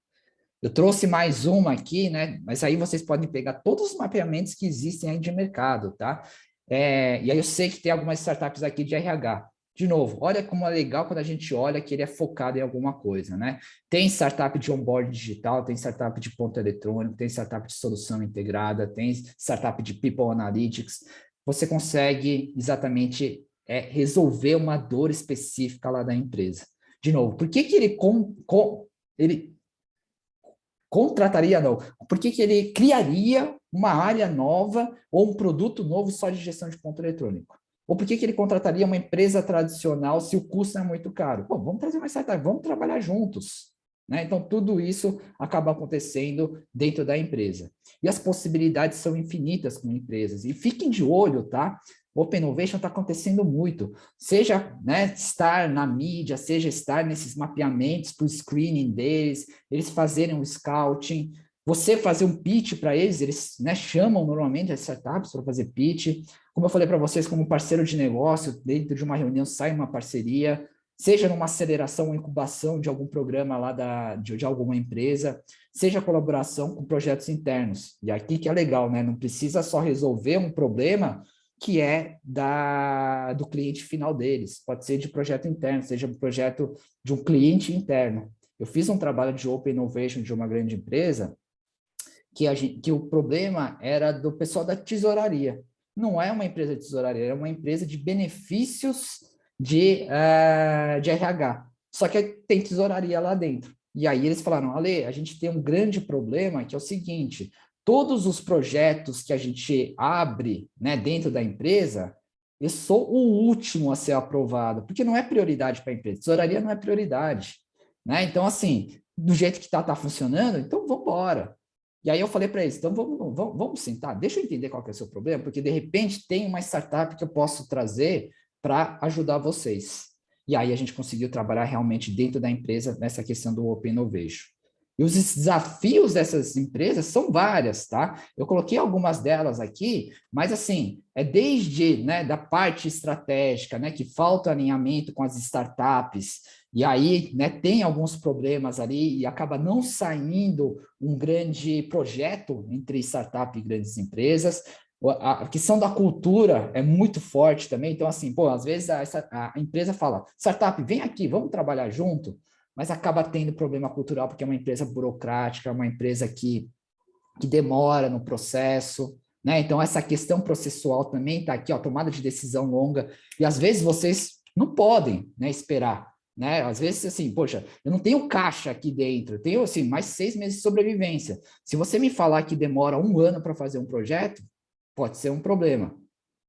Eu trouxe mais uma aqui, né? Mas aí vocês podem pegar todos os mapeamentos que existem aí de mercado, tá? E aí eu sei que tem algumas startups aqui de RH. De novo, olha como é legal quando a gente olha que ele é focado em alguma coisa, né? Tem startup de onboard digital, tem startup de ponto eletrônico, tem startup de solução integrada, tem startup de people analytics. Você consegue exatamente resolver uma dor específica lá da empresa. De novo, por que ele contrataria, não? Por que ele criaria uma área nova ou um produto novo só de gestão de ponto eletrônico? Ou por que ele contrataria uma empresa tradicional se o custo é muito caro? Pô, vamos trazer mais startup, vamos trabalhar juntos. Né? Então, tudo isso acaba acontecendo dentro da empresa. E as possibilidades são infinitas com empresas. E fiquem de olho, tá? Open Innovation está acontecendo muito. Seja, né, estar na mídia, seja estar nesses mapeamentos para o screening deles, eles fazerem um scouting, você fazer um pitch para eles, eles, né, chamam normalmente as startups para fazer pitch. Como eu falei para vocês, como parceiro de negócio, dentro de uma reunião sai uma parceria, seja numa aceleração ou incubação de algum programa lá de alguma empresa, seja colaboração com projetos internos. E aqui que é legal, né? Não precisa só resolver um problema que é do cliente final deles. Pode ser de projeto interno, seja um projeto de um cliente interno. Eu fiz um trabalho de Open Innovation de uma grande empresa que o problema era do pessoal da tesouraria. Não é uma empresa de tesouraria, é uma empresa de benefícios de RH. Só que tem tesouraria lá dentro. E aí eles falaram, Ale, a gente tem um grande problema que é o seguinte, todos os projetos que a gente abre, né, dentro da empresa, eu sou o último a ser aprovado, porque não é prioridade para a empresa. Tesouraria não é prioridade. Né? Então, assim, do jeito que está funcionando, então vamos embora. E aí eu falei para eles, então vamos sentar, deixa eu entender qual que é o seu problema, porque de repente tem uma startup que eu posso trazer para ajudar vocês. E aí a gente conseguiu trabalhar realmente dentro da empresa nessa questão do Open Innovation. E os desafios dessas empresas são várias, tá? Eu coloquei algumas delas aqui, mas assim, é desde, né, da parte estratégica, né, que falta alinhamento com as startups, e aí, né, tem alguns problemas ali e acaba não saindo um grande projeto entre startup e grandes empresas. A questão da cultura é muito forte também. Então, assim, pô, às vezes a empresa fala, startup, vem aqui, vamos trabalhar junto, mas acaba tendo problema cultural porque é uma empresa burocrática, é uma empresa que demora no processo, né? Então, essa questão processual também está aqui, ó, tomada de decisão longa, e às vezes vocês não podem, né, esperar. Né? Às vezes, assim, poxa, eu não tenho caixa aqui dentro, eu tenho, assim, mais 6 meses de sobrevivência. Se você me falar que demora 1 ano para fazer um projeto, pode ser um problema.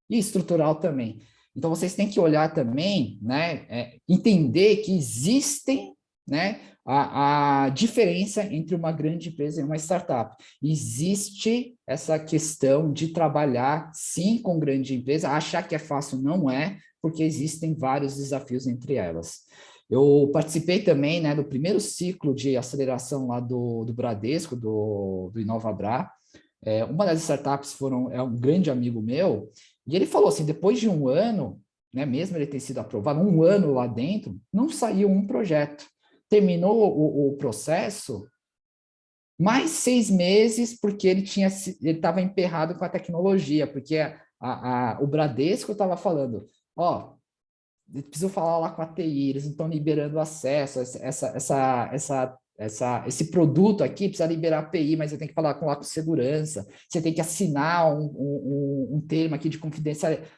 E estrutural também. Então, vocês têm que olhar também, né, entender que existem, né, a diferença entre uma grande empresa e uma startup. Existe essa questão de trabalhar, sim, com grande empresa, achar que é fácil não é, porque existem vários desafios entre elas. Eu participei também, né, do primeiro ciclo de aceleração lá do Bradesco, do InovaBra. Uma das startups é um grande amigo meu, e ele falou assim, depois de 1 ano, né, mesmo ele ter sido aprovado, 1 ano lá dentro, não saiu um projeto. Terminou o processo, mais 6 meses, porque ele estava emperrado com a tecnologia, porque o Bradesco estava falando, ó, preciso falar lá com a TI, eles não estão liberando acesso, esse produto aqui precisa liberar API, mas você tem que falar com segurança, você tem que assinar um termo aqui de confidencialidade.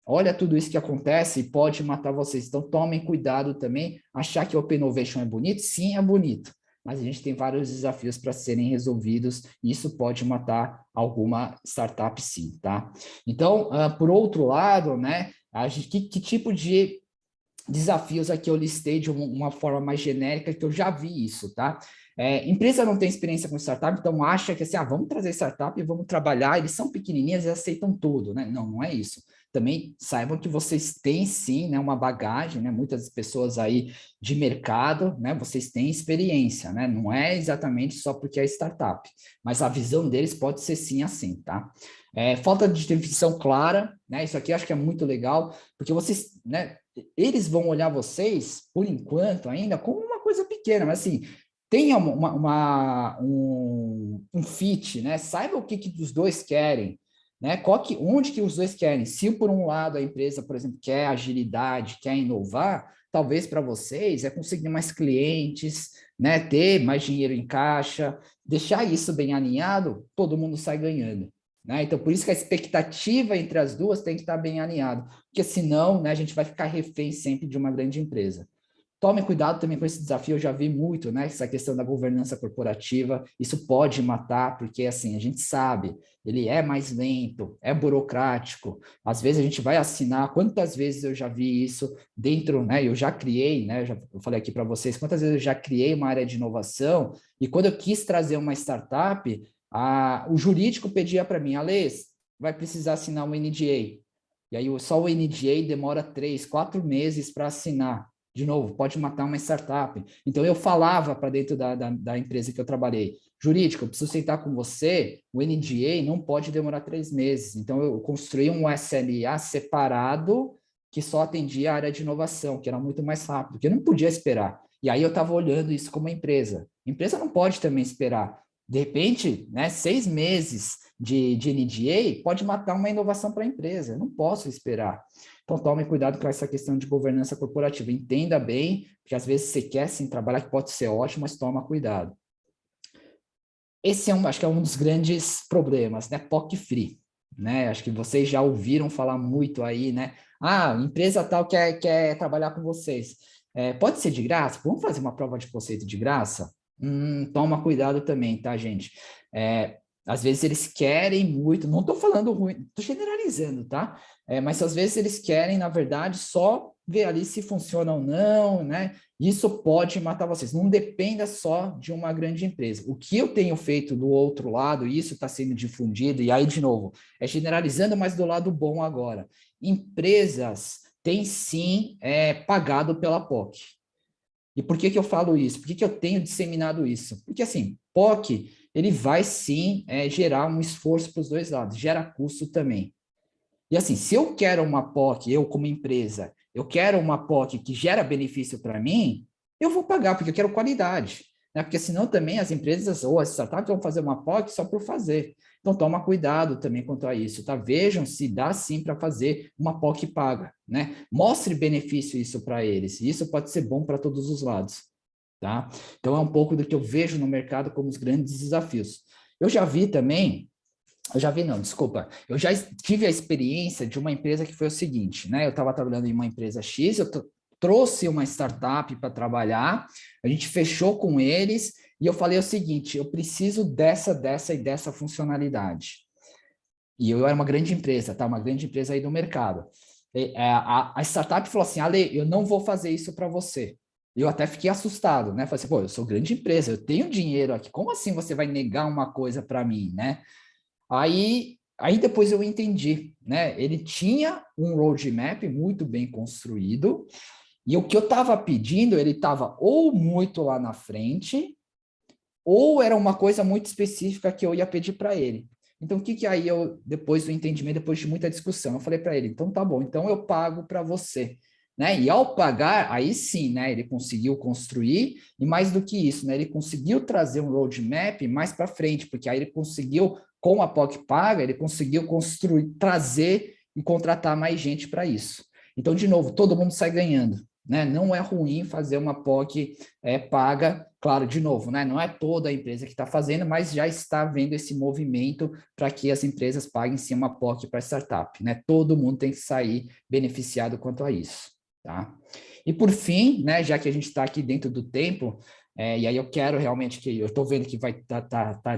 Olha tudo isso que acontece e pode matar vocês. Então, tomem cuidado também. Achar que o Open Innovation é bonito? Sim, é bonito. Mas a gente tem vários desafios para serem resolvidos e isso pode matar alguma startup, sim, tá? Então, por outro lado, né, que tipo de desafios aqui eu listei de uma forma mais genérica, que eu já vi isso, tá? Empresa não tem experiência com startup, então acha que assim, vamos trazer startup e vamos trabalhar, eles são pequenininhas e aceitam tudo, né? Não, não é isso. Também saibam que vocês têm sim, né, uma bagagem, né? Muitas pessoas aí de mercado, né? Vocês têm experiência, né? Não é exatamente só porque é startup, mas a visão deles pode ser sim assim, tá? Falta de definição clara, né? Isso aqui eu acho que é muito legal, porque vocês, né? Eles vão olhar vocês, por enquanto ainda, como uma coisa pequena, mas assim, tenha um fit, né? Saiba o que os dois querem, né? Onde que os dois querem. Se por um lado a empresa, por exemplo, quer agilidade, quer inovar, talvez para vocês é conseguir mais clientes, né? Ter mais dinheiro em caixa, deixar isso bem alinhado, todo mundo sai ganhando. Né? Então, por isso que a expectativa entre as duas tem que estar bem alinhada, porque senão, né, a gente vai ficar refém sempre de uma grande empresa. Tome cuidado também com esse desafio, eu já vi muito, né, essa questão da governança corporativa, isso pode matar, porque assim, a gente sabe, ele é mais lento, é burocrático, às vezes a gente vai assinar, quantas vezes eu já vi isso dentro, né, eu já criei, né, eu falei aqui para vocês, quantas vezes eu já criei uma área de inovação, e quando eu quis trazer uma startup, o jurídico pedia para mim, Alês, vai precisar assinar um NDA. E aí só o NDA demora 3, 4 meses para assinar. De novo, pode matar uma startup. Então eu falava para dentro da empresa que eu trabalhei, jurídico, eu preciso sentar com você, o NDA não pode demorar 3 meses. Então eu construí um SLA separado que só atendia a área de inovação, que era muito mais rápido, que eu não podia esperar. E aí eu estava olhando isso como empresa. A empresa não pode também esperar. De repente, né, 6 meses de NDA pode matar uma inovação para a empresa. Eu não posso esperar. Então, tome cuidado com essa questão de governança corporativa. Entenda bem, porque às vezes você quer sim trabalhar, que pode ser ótimo, mas toma cuidado. Esse acho que é um dos grandes problemas, né? POC free, né? Acho que vocês já ouviram falar muito aí, né? Ah, empresa tal quer trabalhar com vocês. Pode ser de graça? Vamos fazer uma prova de conceito de graça? Toma cuidado também, tá, gente? Às vezes eles querem muito, não estou falando ruim, estou generalizando, tá? Mas às vezes eles querem, na verdade, só ver ali se funciona ou não, né? Isso pode matar vocês. Não dependa só de uma grande empresa. O que eu tenho feito do outro lado, isso está sendo difundido, e aí, de novo, é generalizando, mas do lado bom agora. Empresas têm sim pagado pela POC. E por que eu falo isso? Por que eu tenho disseminado isso? Porque, assim, POC, ele vai sim gerar um esforço para os dois lados, gera custo também. E assim, se eu quero uma POC, eu como empresa, eu quero uma POC que gera benefício para mim, eu vou pagar, porque eu quero qualidade. Né? Porque senão também as empresas ou as startups vão fazer uma POC só por fazer. Então, toma cuidado também quanto a isso, tá? Vejam se dá sim para fazer uma POC paga, né? Mostre benefício isso para eles. E isso pode ser bom para todos os lados, tá? Então, é um pouco do que eu vejo no mercado como os grandes desafios. Eu já vi também eu já tive a experiência de uma empresa que foi o seguinte, né? Eu estava trabalhando em uma empresa X, trouxe uma startup para trabalhar, a gente fechou com eles e eu falei o seguinte, eu preciso dessa e dessa funcionalidade. E eu era uma grande empresa, tá? Uma grande empresa aí do mercado. A startup falou assim, Ale, eu não vou fazer isso para você. Eu até fiquei assustado, né? Falei assim, pô, eu sou grande empresa, eu tenho dinheiro aqui, como assim você vai negar uma coisa para mim, né? Aí depois eu entendi, né? Ele tinha um roadmap muito bem construído, e o que eu estava pedindo, ele estava ou muito lá na frente, ou era uma coisa muito específica que eu ia pedir para ele. Então, o que aí eu, depois do entendimento, depois de muita discussão, eu falei para ele, então tá bom, então eu pago para você. Né? E ao pagar, aí sim, né, ele conseguiu construir, e mais do que isso, né, ele conseguiu trazer um roadmap mais para frente, porque aí ele conseguiu, com a POC paga, ele conseguiu construir, trazer e contratar mais gente para isso. Então, de novo, todo mundo sai ganhando. Né? Não é ruim fazer uma POC paga, claro, de novo, né? Não é toda a empresa que está fazendo, mas já está havendo esse movimento para que as empresas paguem sim uma POC para startup, né? Todo mundo tem que sair beneficiado quanto a isso, tá? E por fim, né, já que a gente está aqui dentro do tempo, e aí eu quero realmente que eu estou vendo que vai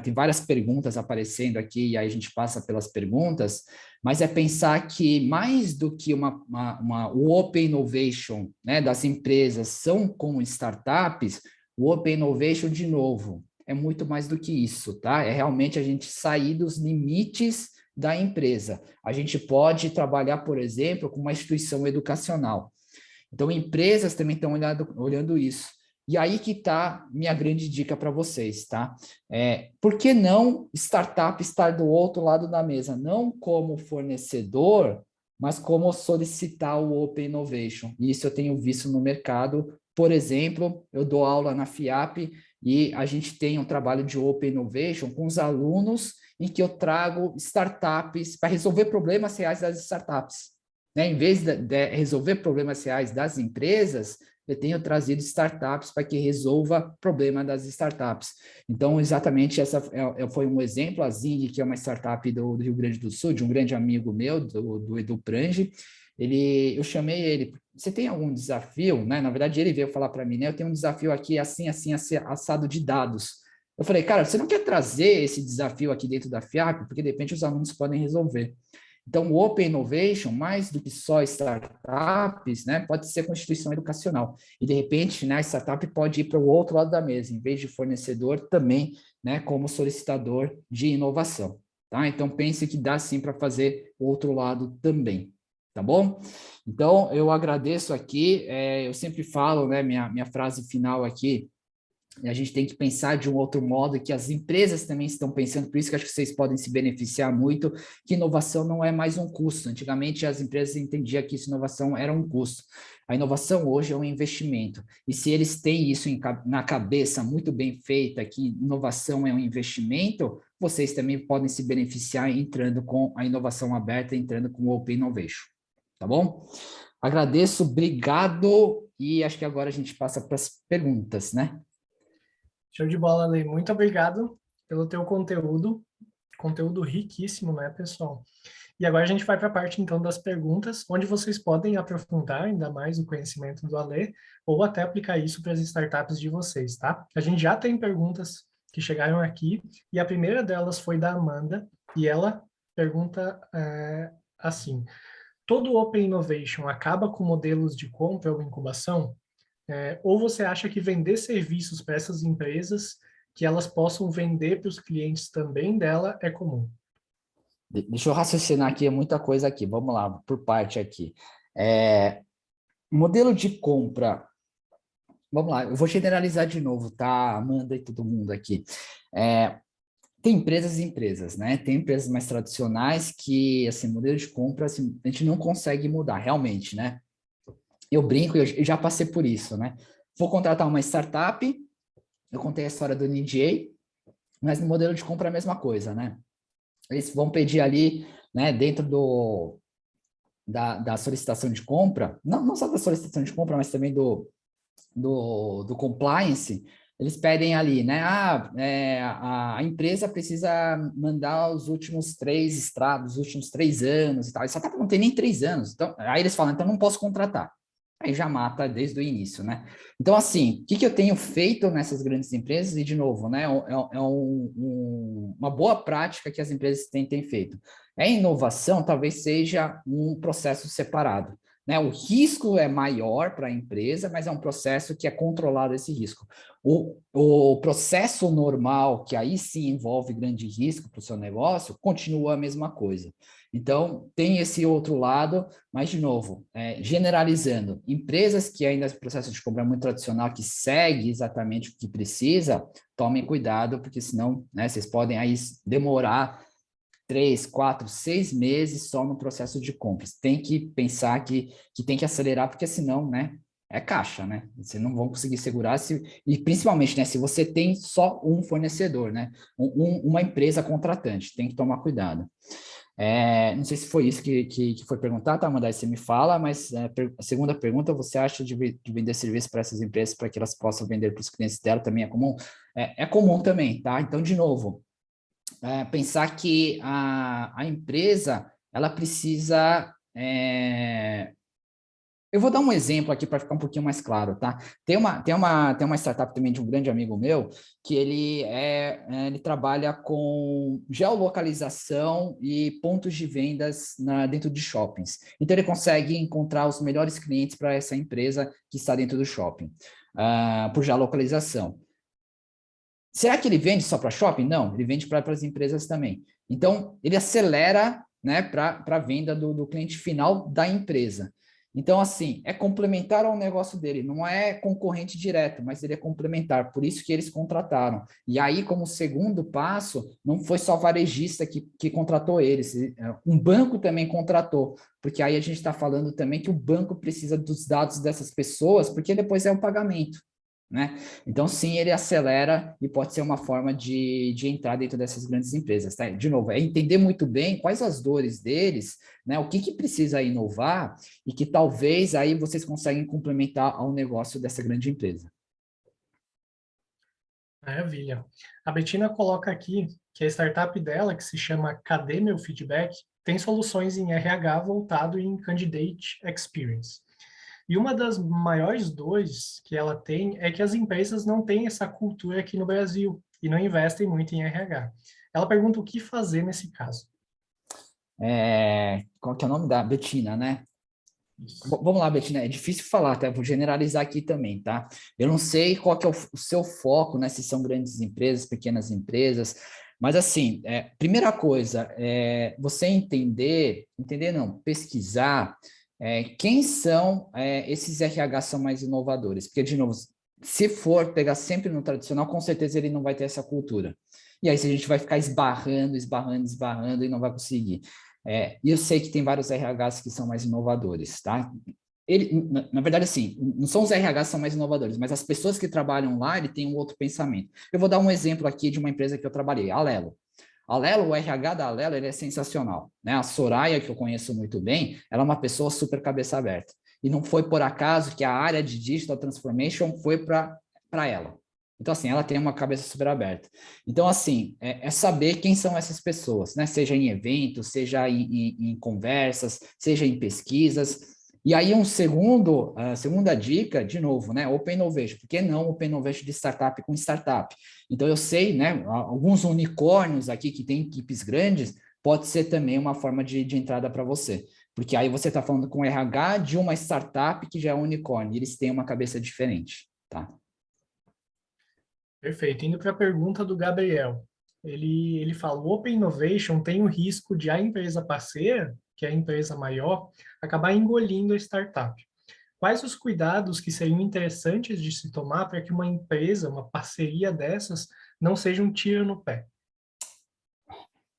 tem várias perguntas aparecendo aqui, e aí a gente passa pelas perguntas, mas é pensar que mais do que o Open Innovation, né, das empresas são como startups, o Open Innovation, de novo, é muito mais do que isso, tá? É realmente a gente sair dos limites da empresa. A gente pode trabalhar, por exemplo, com uma instituição educacional. Então, empresas também estão olhando isso. E aí que está minha grande dica para vocês, tá? Por que não startup estar do outro lado da mesa? Não como fornecedor, mas como solicitar o Open Innovation. E isso eu tenho visto no mercado. Por exemplo, eu dou aula na FIAP e a gente tem um trabalho de Open Innovation com os alunos em que eu trago startups para resolver problemas reais das startups. Né? Em vez de resolver problemas reais das empresas, eu tenho trazido startups para que resolva problema das startups. Então, exatamente, essa foi um exemplo, a Zing, que é uma startup do Rio Grande do Sul, de um grande amigo meu, do Edu Prange. Eu chamei ele, você tem algum desafio? Né? Na verdade, ele veio falar para mim, né? Eu tenho um desafio aqui assim, assado de dados. Eu falei, cara, você não quer trazer esse desafio aqui dentro da FIAP? Porque, de repente, os alunos podem resolver. Então, o Open Innovation, mais do que só startups, né, pode ser com instituição educacional. E, de repente, né, a startup pode ir para o outro lado da mesa, em vez de fornecedor, também, né, como solicitador de inovação. Tá? Então, pense que dá sim para fazer o outro lado também. Tá bom? Então, eu agradeço aqui. Eu sempre falo, né, minha frase final aqui, E a gente tem que pensar de um outro modo, que as empresas também estão pensando, por isso que acho que vocês podem se beneficiar muito, que inovação não é mais um custo. Antigamente as empresas entendiam que inovação era um custo. A inovação hoje é um investimento. E se eles têm isso na cabeça muito bem feita, que inovação é um investimento, vocês também podem se beneficiar entrando com a inovação aberta, entrando com o Open Innovation. Tá bom? Agradeço, obrigado. E acho que agora a gente passa para as perguntas, né? Show de bola, Lei. Muito obrigado pelo teu conteúdo riquíssimo, né, pessoal? E agora a gente vai para a parte, então, das perguntas, onde vocês podem aprofundar ainda mais o conhecimento do Alê, ou até aplicar isso para as startups de vocês, tá? A gente já tem perguntas que chegaram aqui, e a primeira delas foi da Amanda, e ela pergunta assim: todo Open Innovation acaba com modelos de compra ou incubação? Ou você acha que vender serviços para essas empresas, que elas possam vender para os clientes também dela, é comum? Deixa eu raciocinar aqui, é muita coisa aqui. Vamos lá, por parte aqui. Modelo de compra. Vamos lá, eu vou generalizar de novo, tá, Amanda e todo mundo aqui. Tem empresas e empresas, né? Tem empresas mais tradicionais que, assim, modelo de compra, assim, a gente não consegue mudar, realmente, né? Eu brinco, eu já passei por isso, né? Vou contratar uma startup, eu contei a história do NDA, mas no modelo de compra é a mesma coisa, né? Eles vão pedir ali, né, dentro da solicitação de compra, não só da solicitação de compra, mas também do compliance, eles pedem ali, né? A empresa precisa mandar os últimos 3 extratos, os últimos 3 anos e tal. Essa etapa não tem nem 3 anos. Então, aí eles falam, então não posso contratar. Aí já mata desde o início, né? Então, assim, o que eu tenho feito nessas grandes empresas? E, de novo, né? Uma boa prática que as empresas têm feito. Inovação talvez seja um processo separado. Né? O risco é maior para a empresa, mas é um processo que é controlado esse risco. O processo normal, que aí sim envolve grande risco para o seu negócio, continua a mesma coisa. Então, tem esse outro lado, mas, de novo, generalizando, empresas que ainda o processo de compra é muito tradicional, que segue exatamente o que precisa, tomem cuidado, porque senão, né, vocês podem aí demorar 3, 4, 6 meses só no processo de compras. Tem que pensar que tem que acelerar, porque senão, né, é caixa, né? Vocês não vão conseguir segurar, e principalmente, né, se você tem só um fornecedor, né, uma empresa contratante, tem que tomar cuidado. Não sei se foi isso que foi perguntado, tá, Amanda? Aí você me fala, mas a segunda pergunta, você acha de vender serviço para essas empresas para que elas possam vender para os clientes dela também é comum? É comum também, tá? Então, de novo, pensar que a empresa, ela precisa... Eu vou dar um exemplo aqui para ficar um pouquinho mais claro, tá? Tem uma startup também de um grande amigo meu, que ele trabalha com geolocalização e pontos de vendas dentro de shoppings. Então, ele consegue encontrar os melhores clientes para essa empresa que está dentro do shopping, por geolocalização. Será que ele vende só para shopping? Não, ele vende para as empresas também. Então, ele acelera, né, para a venda do cliente final da empresa. Então, assim, é complementar ao negócio dele, não é concorrente direto, mas ele é complementar, por isso que eles contrataram. E aí, como segundo passo, não foi só varejista que contratou eles, um banco também contratou, porque aí a gente está falando também que o banco precisa dos dados dessas pessoas, porque depois é o pagamento. Né? Então, sim, ele acelera e pode ser uma forma de entrar dentro dessas grandes empresas. Tá? De novo, é entender muito bem quais as dores deles, né? O que precisa inovar e que talvez aí vocês conseguem complementar ao negócio dessa grande empresa. Maravilha. A Betina coloca aqui que a startup dela, que se chama Cadê Meu Feedback, tem soluções em RH voltado em Candidate Experience. E uma das maiores dores que ela tem é que as empresas não têm essa cultura aqui no Brasil e não investem muito em RH. Ela pergunta o que fazer nesse caso. Qual que é o nome da Betina, né? Vamos lá, Betina, é difícil falar, tá? Vou generalizar aqui também, tá? Eu não sei qual que é o seu foco, né? Se são grandes empresas, pequenas empresas, mas assim, primeira coisa, você entender não, pesquisar quem são esses RH são mais inovadores, porque, de novo, Se for pegar sempre no tradicional, com certeza ele não vai ter essa cultura. E aí, se a gente vai ficar esbarrando, esbarrando, esbarrando e não vai conseguir. E eu sei que tem vários RHs que são mais inovadores, tá? Na verdade, assim, não são os RHs que são mais inovadores, mas as pessoas que trabalham lá, ele tem um outro pensamento. Eu vou dar um exemplo aqui de uma empresa que eu trabalhei, a Alelo. A Alelo, o RH da Alelo, ele é sensacional, né? A Soraya, que eu conheço muito bem, ela é uma pessoa super cabeça aberta. E não foi por acaso que a área de Digital Transformation foi para ela. Então, assim, ela tem uma cabeça super aberta. Então, assim, é saber quem são essas pessoas, né? Seja em eventos, seja em conversas, seja em pesquisas. E aí, a segunda dica, de novo, né? Open Innovation. Por que não Open Innovation de startup com startup? Então, eu sei, né? Alguns unicórnios aqui que têm equipes grandes, pode ser também uma forma de entrada para você. Porque aí você está falando com o RH de uma startup que já é um unicórnio, e eles têm uma cabeça diferente, tá? Perfeito. Indo para a pergunta do Gabriel. Ele fala, o Open Innovation tem o risco de a empresa parceira, que é a empresa maior, acabar engolindo a startup. Quais os cuidados que seriam interessantes de se tomar para que uma empresa, uma parceria dessas, não seja um tiro no pé?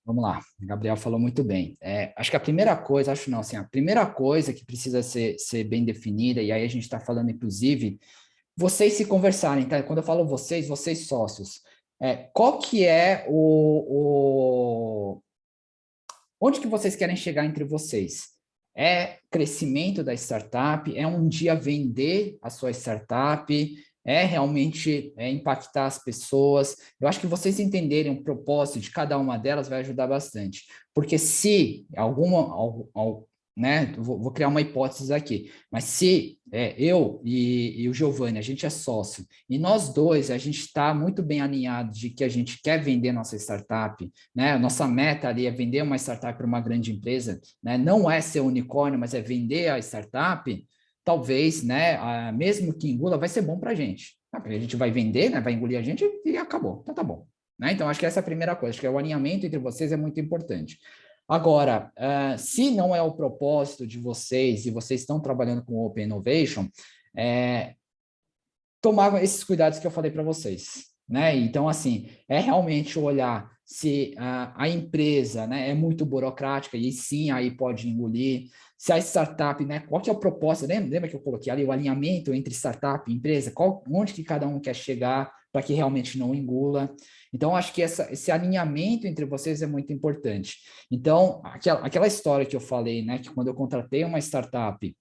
Vamos lá, o Gabriel falou muito bem. Acho que a primeira coisa, acho não, assim, a primeira coisa que precisa ser bem definida, e aí a gente está falando, inclusive, vocês se conversarem, tá? Quando eu falo vocês sócios, qual que é onde que vocês querem chegar entre vocês? É crescimento da startup? É um dia vender a sua startup? É realmente impactar as pessoas? Eu acho que vocês entenderem o propósito de cada uma delas vai ajudar bastante. Porque se né, vou criar uma hipótese aqui, mas se eu e o Giovanni, a gente é sócio, e nós dois, a gente está muito bem alinhado de que a gente quer vender nossa startup, né? Nossa meta ali é vender uma startup para uma grande empresa, né? Não é ser unicórnio, mas é vender a startup. Talvez, né? Mesmo que engula, vai ser bom para a gente. Tá? Porque a gente vai vender, né? Vai engolir a gente e acabou. Então tá bom. Né? Então, acho que essa é a primeira coisa. Acho que o alinhamento entre vocês é muito importante. Agora, se não é o propósito de vocês e vocês estão trabalhando com Open Innovation, tomar esses cuidados que eu falei para vocês, né? Então, assim, é realmente olhar se a empresa, né, é muito burocrática e sim, aí pode engolir. Se a startup, né, qual que é a proposta? Lembra que eu coloquei ali o alinhamento entre startup e empresa? Onde que cada um quer chegar para que realmente não engula? Então, acho que esse alinhamento entre vocês é muito importante. Então, aquela história que eu falei, né, que quando eu contratei uma startup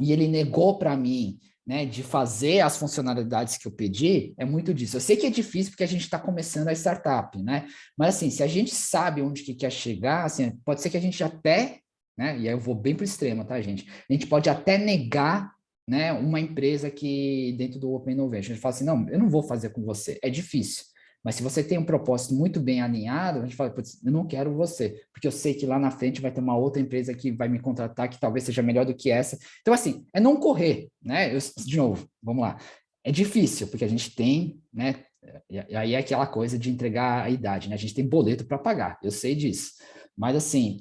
e ele negou para mim, né, de fazer as funcionalidades que eu pedi, é muito disso. Eu sei que é difícil porque a gente está começando a startup, né? Mas assim, se a gente sabe onde que quer chegar, assim, pode ser que a gente até, né? E aí eu vou bem para o extremo, tá, gente? A gente pode até negar, né, uma empresa que dentro do Open Innovation, a gente fala assim, não, eu não vou fazer com você, é difícil. Mas se você tem um propósito muito bem alinhado, a gente fala, eu não quero você, porque eu sei que lá na frente vai ter uma outra empresa que vai me contratar que talvez seja melhor do que essa. Então, assim, é não correr, né? De novo, vamos lá. É difícil, porque a gente tem, né? E aí é aquela coisa de entregar a idade, né? A gente tem boleto para pagar, eu sei disso. Mas, assim,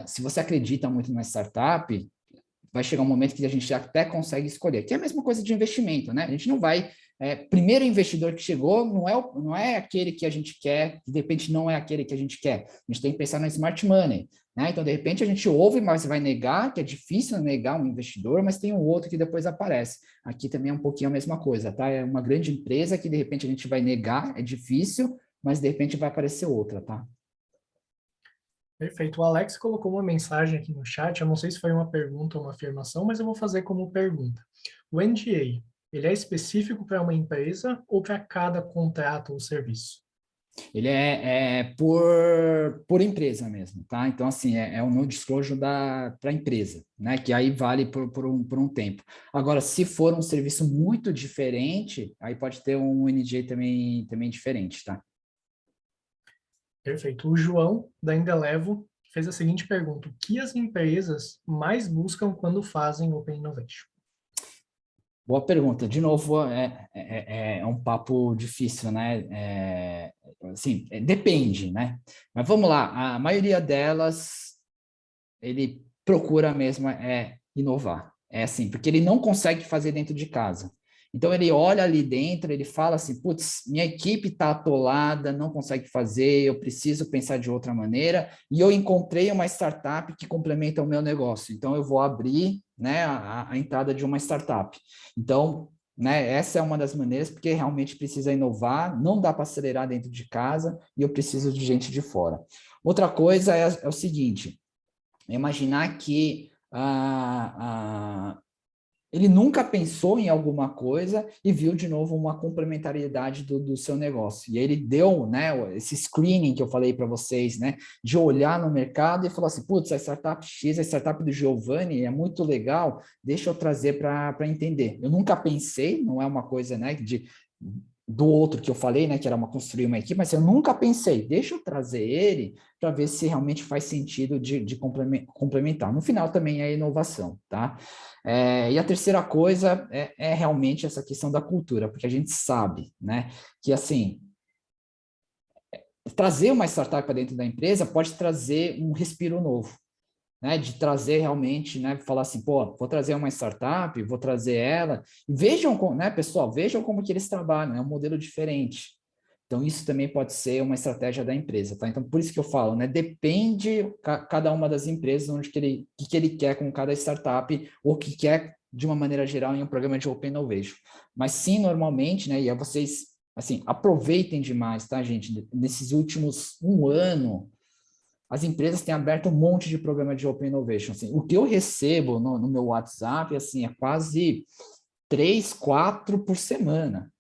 se você acredita muito na startup, vai chegar um momento que a gente até consegue escolher, que é a mesma coisa de investimento, né? A gente não vai. Primeiro investidor que chegou não é aquele que a gente quer, de repente não é aquele que a gente quer. A gente tem que pensar na smart money, né? Então, de repente, a gente ouve, mas vai negar, que é difícil negar um investidor, mas tem um outro que depois aparece. Aqui também é um pouquinho a mesma coisa, tá? É uma grande empresa que de repente a gente vai negar, é difícil, mas de repente vai aparecer outra, tá? Perfeito. O Alex colocou uma mensagem aqui no chat. Eu não sei se foi uma pergunta ou uma afirmação, mas eu vou fazer como pergunta. O NDA, ele é específico para uma empresa ou para cada contrato ou serviço? Ele é por empresa mesmo, tá? Então, assim, é um no disclosure para a empresa, né? Que aí vale por um tempo. Agora, se for um serviço muito diferente, aí pode ter um NDA também diferente, tá? Perfeito. O João, da Indelevo, fez a seguinte pergunta: o que as empresas mais buscam quando fazem Open Innovation? Boa pergunta. De novo, é um papo difícil, né? Assim, depende, né? Mas vamos lá. A maioria delas, ele procura mesmo inovar. É assim, porque ele não consegue fazer dentro de casa. Então, ele olha ali dentro, ele fala assim, putz, minha equipe está atolada, não consegue fazer, eu preciso pensar de outra maneira, e eu encontrei uma startup que complementa o meu negócio, então eu vou abrir, né, a entrada de uma startup. Então, né, essa é uma das maneiras, porque realmente precisa inovar, não dá para acelerar dentro de casa, e eu preciso de gente de fora. Outra coisa é o seguinte, imaginar que ele nunca pensou em alguma coisa e viu de novo uma complementariedade do seu negócio. E ele deu, né, esse screening que eu falei para vocês, né, de olhar no mercado e falou assim, putz, a startup X, a startup do Giovanni é muito legal, deixa eu trazer para entender. Eu nunca pensei, não é uma coisa, né, do outro que eu falei, né, que era construir uma equipe, mas eu nunca pensei, deixa eu trazer ele para ver se realmente faz sentido de complementar. No final também é inovação, tá? E a terceira coisa é realmente essa questão da cultura, porque a gente sabe, né, que assim, trazer uma startup para dentro da empresa pode trazer um respiro novo, né, de trazer realmente, né, falar assim, pô, vou trazer uma startup, vou trazer ela, e vejam, né, pessoal, vejam como que eles trabalham, é um modelo diferente. Então, isso também pode ser uma estratégia da empresa, tá? Então, por isso que eu falo, né, depende cada uma das empresas, onde que ele quer com cada startup, ou que quer, de uma maneira geral, em um programa de Open Innovation. Mas sim, normalmente, né, e vocês, assim, aproveitem demais, tá, gente? Nesses últimos um ano, as empresas têm aberto um monte de programa de Open Innovation. Assim, o que eu recebo no meu WhatsApp, assim, é quase 3, 4 por semana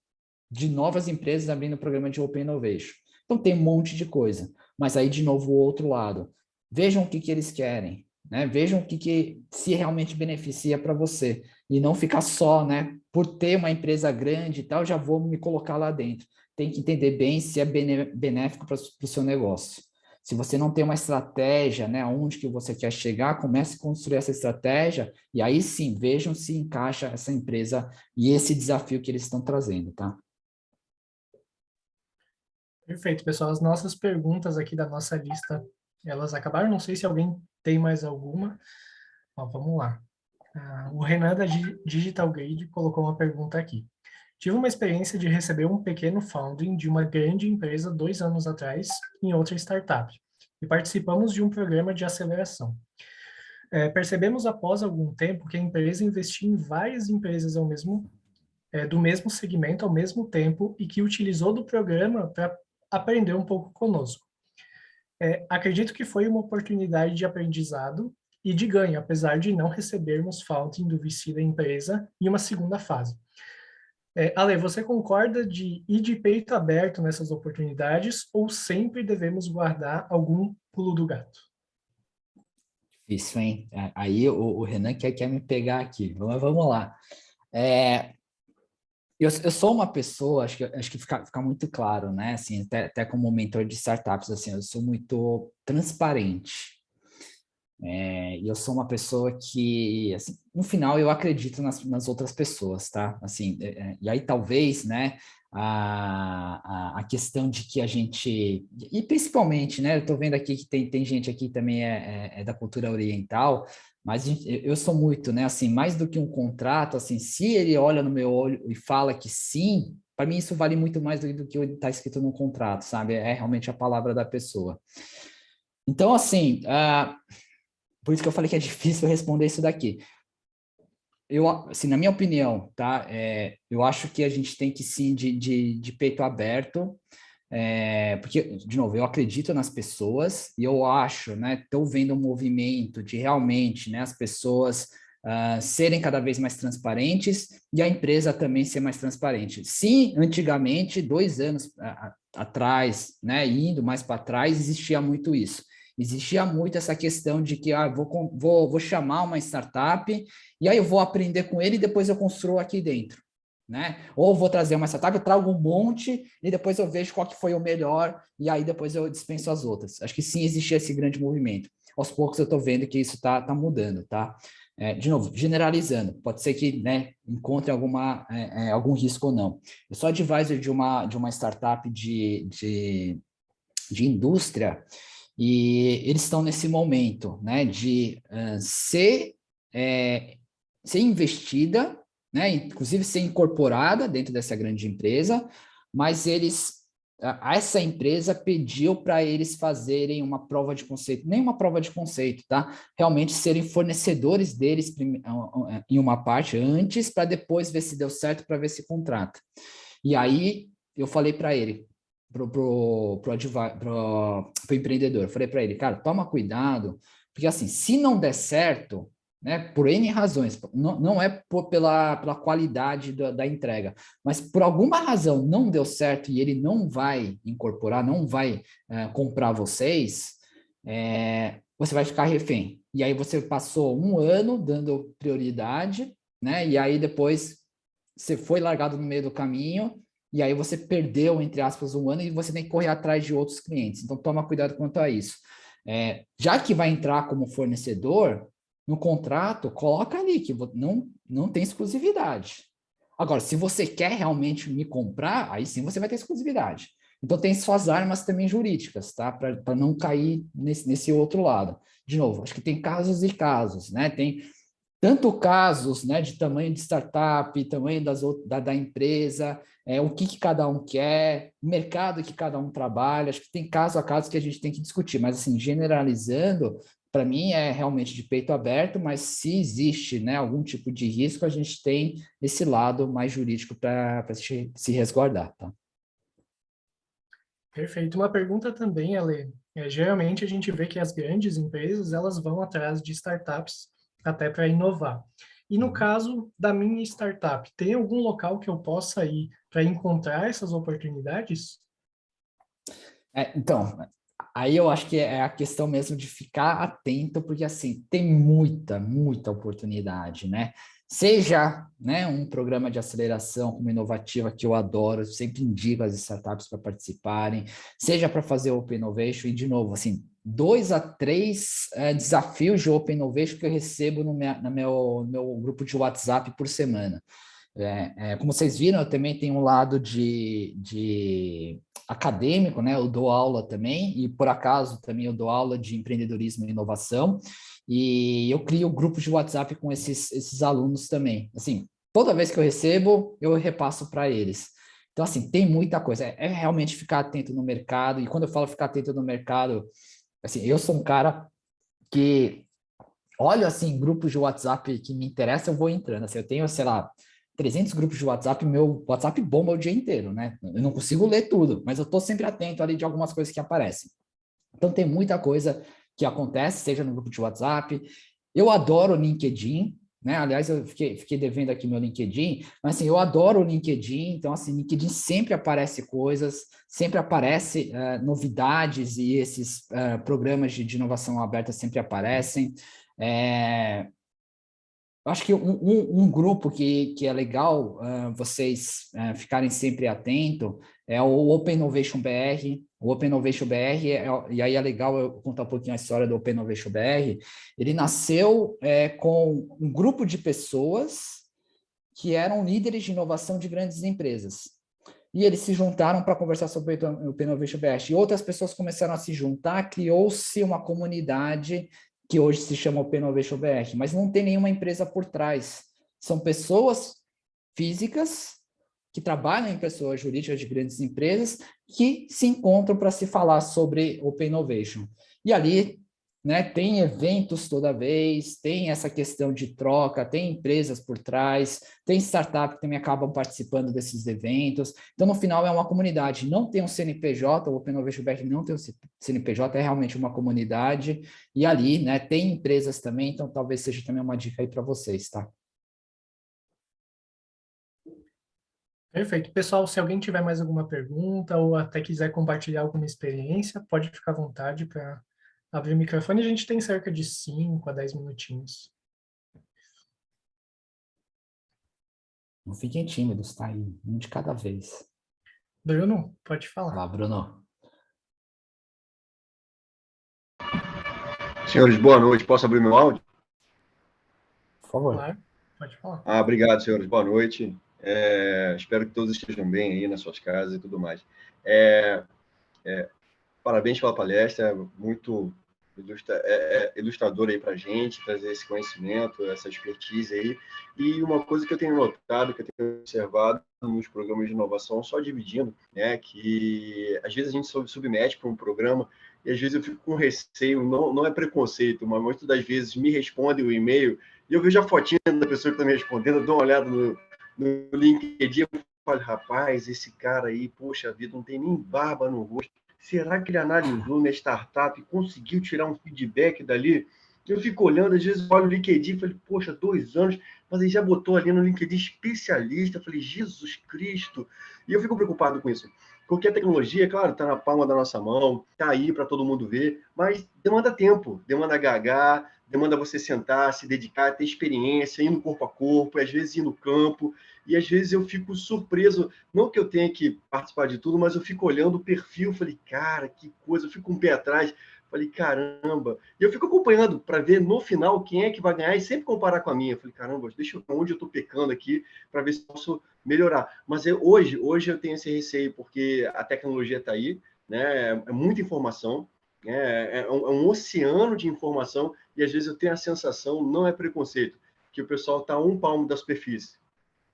de novas empresas abrindo programa de Open Innovation. Então, tem um monte de coisa. Mas aí, de novo, o outro lado. Vejam o que eles querem, né? Vejam o que se realmente beneficia para você. E não ficar só, né? Por ter uma empresa grande e tal, já vou me colocar lá dentro. Tem que entender bem se é benéfico para o seu negócio. Se você não tem uma estratégia, né, aonde que você quer chegar, comece a construir essa estratégia e aí sim, vejam se encaixa essa empresa e esse desafio que eles estão trazendo, tá? Perfeito, pessoal. As nossas perguntas aqui da nossa lista, elas acabaram. Não sei se alguém tem mais alguma. Ó, vamos lá. O Renan da Digital Grid colocou uma pergunta aqui. Tive uma experiência de receber um pequeno funding de uma grande empresa 2 anos atrás em outra startup e participamos de um programa de aceleração. Percebemos após algum tempo que a empresa investia em várias empresas do mesmo segmento ao mesmo tempo e que utilizou do programa para aprender um pouco conosco. Acredito que foi uma oportunidade de aprendizado e de ganho, apesar de não recebermos funding do VC da empresa em uma segunda fase. Ale, você concorda de ir de peito aberto nessas oportunidades ou sempre devemos guardar algum pulo do gato? Isso, hein? Aí o Renan quer me pegar aqui. Vamos lá. É, eu sou uma pessoa, acho que fica muito claro, né? Assim, até como mentor de startups, assim, eu sou muito transparente. E eu sou uma pessoa que, assim, no final, eu acredito nas outras pessoas, tá? Assim, e aí talvez, né, a questão de que a gente, e principalmente, né, eu tô vendo aqui que tem gente aqui que também é da cultura oriental, mas eu sou muito, né, assim, mais do que um contrato, assim, se ele olha no meu olho e fala que sim, para mim isso vale muito mais do que está escrito no contrato, sabe? É realmente a palavra da pessoa. Então, assim, por isso que eu falei que é difícil responder isso daqui. Eu, assim, na minha opinião, tá? Eu acho que a gente tem que sim de peito aberto, porque, de novo, eu acredito nas pessoas e eu acho, né? Estou vendo um movimento de realmente, né? As pessoas serem cada vez mais transparentes e a empresa também ser mais transparente. Sim, antigamente, 2 anos atrás, né? Indo mais para trás, existia muito isso. Existia muito essa questão de que vou chamar uma startup e aí eu vou aprender com ele e depois eu construo aqui dentro, né? Ou vou trazer uma startup, eu trago um monte e depois eu vejo qual que foi o melhor e aí depois eu dispenso as outras. Acho que sim, existia esse grande movimento. Aos poucos eu estou vendo que isso tá mudando, tá? De novo, generalizando, pode ser que, né, encontre algum risco ou não. Eu sou advisor de uma startup de indústria e eles estão nesse momento, né, de ser investida né? Inclusive ser incorporada dentro dessa grande empresa, mas essa empresa pediu para eles fazerem uma prova de conceito, nem uma prova de conceito, tá? Realmente serem fornecedores deles em uma parte antes, para depois ver se deu certo, para ver se contrata. E aí eu falei para ele, pro empreendedor, eu falei para ele, cara, toma cuidado, porque assim, se não der certo, né, por N razões, não é pela qualidade da entrega, mas por alguma razão não deu certo e ele não vai incorporar, não vai comprar vocês, você vai ficar refém. E aí você passou um ano dando prioridade, né? E aí depois você foi largado no meio do caminho, e aí você perdeu, entre aspas, um ano e você tem que correr atrás de outros clientes. Então, toma cuidado quanto a isso. Já que vai entrar como fornecedor, no contrato, coloca ali que não tem exclusividade. Agora, se você quer realmente me comprar, aí sim você vai ter exclusividade. Então, tem suas armas também jurídicas, tá? Para não cair nesse outro lado. De novo, acho que tem casos e casos, né? Tem tanto casos, né, de tamanho de startup, tamanho da empresa, o que cada um quer, o mercado que cada um trabalha. Acho que tem caso a caso que a gente tem que discutir, mas assim, generalizando, para mim é realmente de peito aberto, mas se existe, né, algum tipo de risco, a gente tem esse lado mais jurídico para se resguardar, tá? Perfeito. Uma pergunta também, Ale. Geralmente a gente vê que as grandes empresas elas vão atrás de startups até para inovar. E no Uhum. caso da minha startup, tem algum local que eu possa ir para encontrar essas oportunidades? Então, aí eu acho que é a questão mesmo de ficar atento, porque assim, tem muita oportunidade, né? Seja, né, um programa de aceleração como Inovativa, que eu adoro, eu sempre indico as startups para participarem, seja para fazer Open Innovation, e de novo, assim, 2 a 3 desafios de Open Innovation que eu recebo no meu grupo de WhatsApp por semana. Como vocês viram, eu também tenho um lado de acadêmico, né? Eu dou aula também, e por acaso também eu dou aula de empreendedorismo e inovação, e eu crio grupos de WhatsApp com esses alunos também. Assim, toda vez que eu recebo, eu repasso para eles. Então, assim, tem muita coisa. É realmente ficar atento no mercado, e quando eu falo ficar atento no mercado, assim, eu sou um cara que olho assim grupos de WhatsApp que me interessam, eu vou entrando. Assim, eu tenho, sei lá, 300 grupos de WhatsApp, meu WhatsApp bomba o dia inteiro, né? Eu não consigo ler tudo, mas eu estou sempre atento ali de algumas coisas que aparecem. Então tem muita coisa que acontece, seja no grupo de WhatsApp. Eu adoro o LinkedIn, né? Aliás, eu fiquei devendo aqui meu LinkedIn, mas assim, eu adoro o LinkedIn, então assim, LinkedIn sempre aparece coisas, sempre aparece novidades e esses programas de inovação aberta sempre aparecem. É, acho que um grupo que é legal vocês ficarem sempre atentos é o Open Innovation BR. O Open Innovation BR, e aí é legal eu contar um pouquinho a história do Open Innovation BR. Ele nasceu com um grupo de pessoas que eram líderes de inovação de grandes empresas. E eles se juntaram para conversar sobre o Open Innovation BR. E outras pessoas começaram a se juntar, criou-se uma comunidade que hoje se chama Open Innovation BR, mas não tem nenhuma empresa por trás. São pessoas físicas que trabalham em pessoas jurídicas de grandes empresas que se encontram para se falar sobre Open Innovation. E ali, né, tem eventos toda vez, tem essa questão de troca, tem empresas por trás, tem startup que também acabam participando desses eventos. Então, no final, é uma comunidade. Não tem um CNPJ, o Open Innovation Back não tem um CNPJ, é realmente uma comunidade. E ali, né, tem empresas também, então talvez seja também uma dica aí para vocês, tá? Perfeito. Pessoal, se alguém tiver mais alguma pergunta ou até quiser compartilhar alguma experiência, pode ficar à vontade para abrir o microfone. A gente tem cerca de 5 a 10 minutinhos. Não fiquem tímidos, tá? Aí, um de cada vez. Bruno, pode falar. Lá, Bruno. Senhores, boa noite. Posso abrir meu áudio? Por favor. Claro, pode falar. Obrigado, senhores. Boa noite. Espero que todos estejam bem aí nas suas casas e tudo mais. Parabéns pela palestra, muito ilustrador aí para a gente, trazer esse conhecimento, essa expertise aí. E uma coisa que eu tenho notado, que eu tenho observado nos programas de inovação, só dividindo, né, que às vezes a gente se submete para um programa e às vezes eu fico com receio, não é preconceito, mas muitas das vezes me respondem o e-mail e eu vejo a fotinha da pessoa que está me respondendo, eu dou uma olhada no LinkedIn, eu falo, rapaz, esse cara aí, poxa vida, não tem nem barba no rosto. Será que ele analisou minha startup e conseguiu tirar um feedback dali? Eu fico olhando, às vezes olho o LinkedIn e falei, poxa, 2 anos, mas ele já botou ali no LinkedIn especialista. Eu falei, Jesus Cristo. E eu fico preocupado com isso. Porque a tecnologia, claro, está na palma da nossa mão, está aí para todo mundo ver, mas demanda tempo, demanda HH, demanda você sentar, se dedicar, ter experiência, ir no corpo a corpo, às vezes ir no campo, e às vezes eu fico surpreso, não que eu tenha que participar de tudo, mas eu fico olhando o perfil, falei, cara, que coisa, eu fico com um pé atrás, falei, caramba, e eu fico acompanhando para ver no final quem é que vai ganhar e sempre comparar com a minha, falei, caramba, deixa eu ver onde eu estou pecando aqui para ver se posso melhorar. Mas hoje eu tenho esse receio, porque a tecnologia está aí, né? É muita informação, né? É um oceano de informação, e às vezes eu tenho a sensação, não é preconceito, que o pessoal está a um palmo da superfície,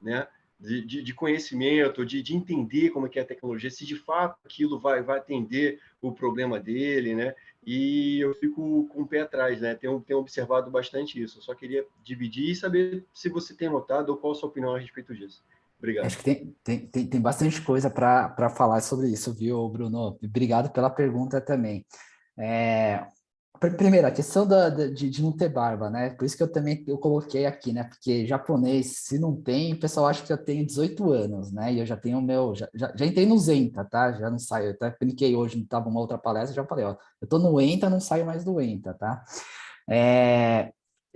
né? De conhecimento, de entender como é que é a tecnologia, se de fato aquilo vai atender o problema dele, né? E eu fico com o pé atrás, né? Tenho observado bastante isso. Eu só queria dividir e saber se você tem notado ou qual a sua opinião a respeito disso. Obrigado. Acho que tem bastante coisa para falar sobre isso, viu, Bruno? Obrigado pela pergunta também. Primeiro, a questão de não ter barba, né? Por isso que eu coloquei aqui, né? Porque japonês, se não tem, o pessoal acha que eu tenho 18 anos, né? E eu já tenho já entrei no Zenta, tá? Já não saio, eu até brinquei hoje, estava uma outra palestra, já falei, ó, eu tô no Enta, não saio mais do Enta, tá?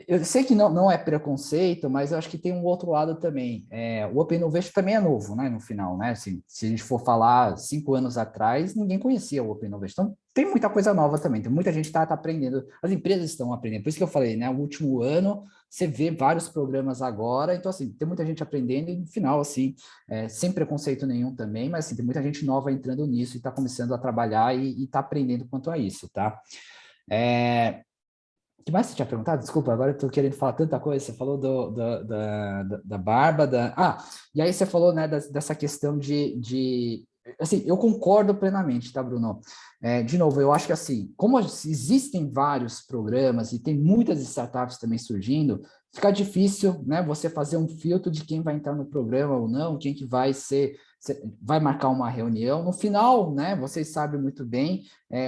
Eu sei que não é preconceito, mas eu acho que tem um outro lado também. O Open Innovation também é novo, né? No final, né? Assim, se a gente for falar 5 anos atrás, ninguém conhecia o Open Innovation. Então, tem muita coisa nova também. Tem muita gente que está aprendendo. As empresas estão aprendendo. Por isso que eu falei, né? O último ano, você vê vários programas agora. Então, assim, tem muita gente aprendendo e no final, assim, sem preconceito nenhum também, mas assim, tem muita gente nova entrando nisso e está começando a trabalhar e está aprendendo quanto a isso, tá? O que mais você tinha perguntado? Desculpa, agora eu estou querendo falar tanta coisa. Você falou da barba, e aí você falou, né, dessa questão assim, eu concordo plenamente, tá, Bruno? De novo, eu acho que assim, como existem vários programas e tem muitas startups também surgindo, fica difícil, né, você fazer um filtro de quem vai entrar no programa ou não, quem que vai marcar uma reunião. No final, né, vocês sabem muito bem,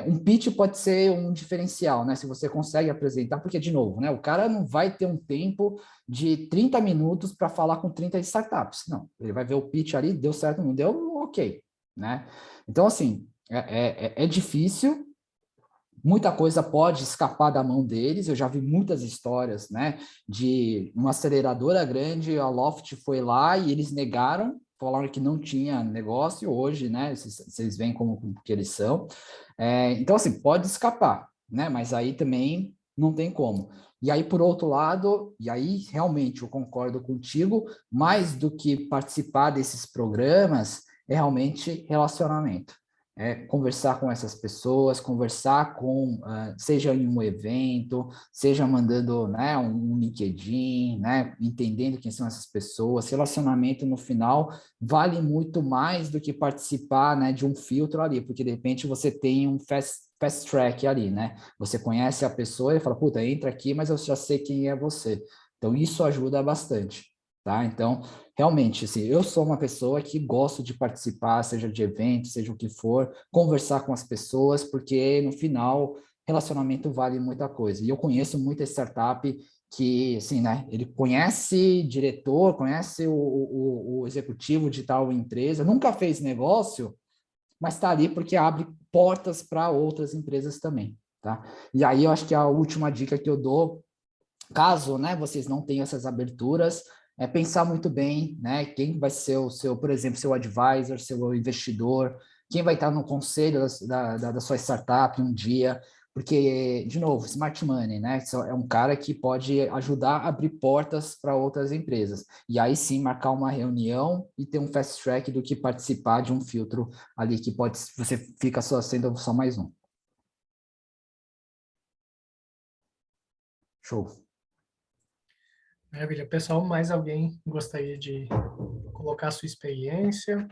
um pitch pode ser um diferencial, né, se você consegue apresentar, porque, de novo, né, o cara não vai ter um tempo de 30 minutos para falar com 30 startups, não, ele vai ver o pitch ali, deu certo, não deu, ok, né? Então, assim, é difícil, muita coisa pode escapar da mão deles. Eu já vi muitas histórias, né, de uma aceleradora grande, a Loft foi lá e eles negaram, falaram que não tinha negócio. Hoje, né, vocês veem como que eles são. Então, assim, pode escapar, né, mas aí também não tem como. E aí, por outro lado, e aí realmente eu concordo contigo, mais do que participar desses programas, é realmente relacionamento. Conversar com essas pessoas, conversar seja em um evento, seja mandando, né, um LinkedIn, né, entendendo quem são essas pessoas. Relacionamento, no final, vale muito mais do que participar, né, de um filtro ali, porque, de repente, você tem um fast track ali, né? Você conhece a pessoa e fala, puta, entra aqui, mas eu já sei quem é você. Então, isso ajuda bastante, tá? Então, realmente, assim, eu sou uma pessoa que gosto de participar, seja de eventos, seja o que for, conversar com as pessoas, porque no final, relacionamento vale muita coisa. E eu conheço muita startup que, assim, né, ele conhece diretor, conhece o executivo de tal empresa, nunca fez negócio, mas está ali porque abre portas para outras empresas também, tá? E aí eu acho que a última dica que eu dou, caso, né, vocês não tenham essas aberturas, é pensar muito bem, né, quem vai ser por exemplo, seu advisor, seu investidor, quem vai estar no conselho da sua startup um dia, porque, de novo, smart money, né, é um cara que pode ajudar a abrir portas para outras empresas, e aí sim marcar uma reunião e ter um fast track do que participar de um filtro ali que você fica sendo só mais um. Show. Maravilha. Pessoal, mais alguém gostaria de colocar a sua experiência?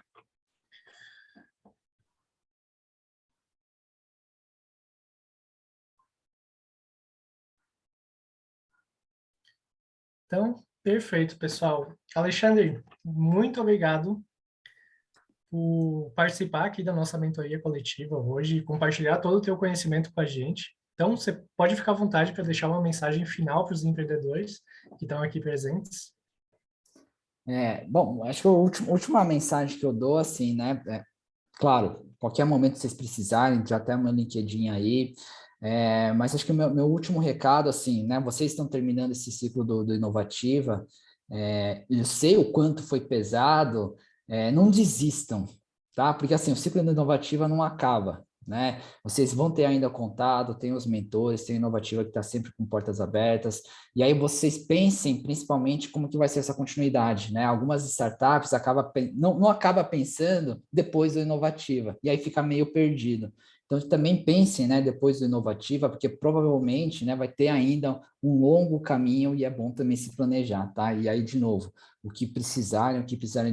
Então, perfeito, pessoal. Alexandre, muito obrigado por participar aqui da nossa mentoria coletiva hoje e compartilhar todo o teu conhecimento com a gente. Então, você pode ficar à vontade para deixar uma mensagem final para os empreendedores que estão aqui presentes. Bom, acho que a última mensagem que eu dou, assim, né? Claro, qualquer momento que vocês precisarem, já tem meu LinkedIn aí, mas acho que o meu último recado, assim, né? Vocês estão terminando esse ciclo do Inovativa, eu sei o quanto foi pesado, não desistam, tá? Porque, assim, o ciclo do Inovativa não acaba, né? Vocês vão ter ainda contato, tem os mentores, tem a Inovativa que está sempre com portas abertas, e aí vocês pensem principalmente como que vai ser essa continuidade, né? Algumas startups não acaba pensando depois do Inovativa, e aí fica meio perdido. Então, também pensem, né, depois do Inovativa, porque provavelmente, né, vai ter ainda um longo caminho e é bom também se planejar, tá? E aí, de novo, o que precisarem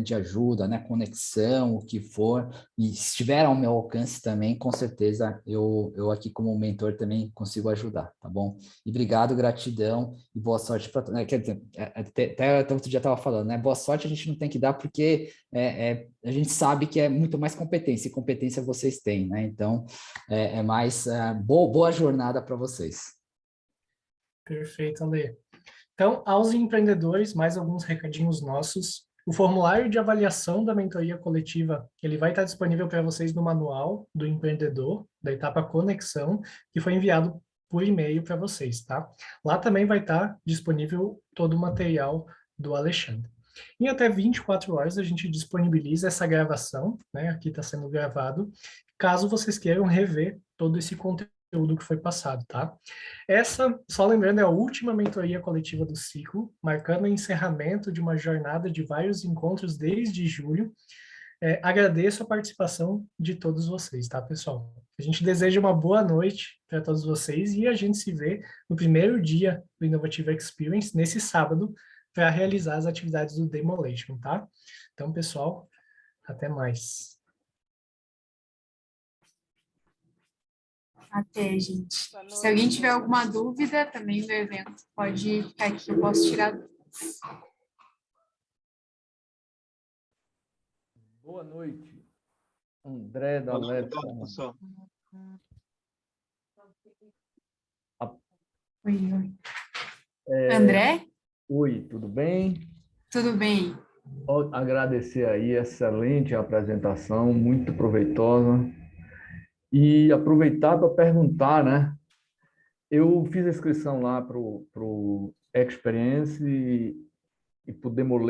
de ajuda, né, conexão, o que for, e se estiver ao meu alcance também, com certeza eu aqui como mentor também consigo ajudar, tá bom? E obrigado, gratidão e boa sorte para todos. Quer dizer, até outro dia estava falando, né? Boa sorte a gente não tem que dar porque a gente sabe que é muito mais competência, e competência vocês têm, né? Então, boa jornada para vocês. Perfeito, Ale. Então, aos empreendedores, mais alguns recadinhos nossos. O formulário de avaliação da mentoria coletiva, ele vai estar disponível para vocês no manual do empreendedor, da etapa conexão, que foi enviado por e-mail para vocês, tá? Lá também vai estar disponível todo o material do Alexandre. Em até 24 horas a gente disponibiliza essa gravação, né? Aqui está sendo gravado, caso vocês queiram rever todo esse conteúdo que foi passado, tá? Essa, só lembrando, é a última mentoria coletiva do ciclo, marcando o encerramento de uma jornada de vários encontros desde julho. Agradeço a participação de todos vocês, tá, pessoal? A gente deseja uma boa noite para todos vocês e a gente se vê no primeiro dia do Innovative Experience, nesse sábado, para realizar as atividades do Demolation, tá? Então, pessoal, até mais. Até, gente. Se alguém tiver alguma dúvida também do evento, pode ficar aqui, eu posso tirar dúvidas. Boa noite, André da Boa noite, Leta. pessoal. Oi. André? Oi, tudo bem? Tudo bem? Agradecer aí, excelente apresentação, muito proveitosa. E aproveitar para perguntar, né? Eu fiz a inscrição lá para o Experience e para o Demolation.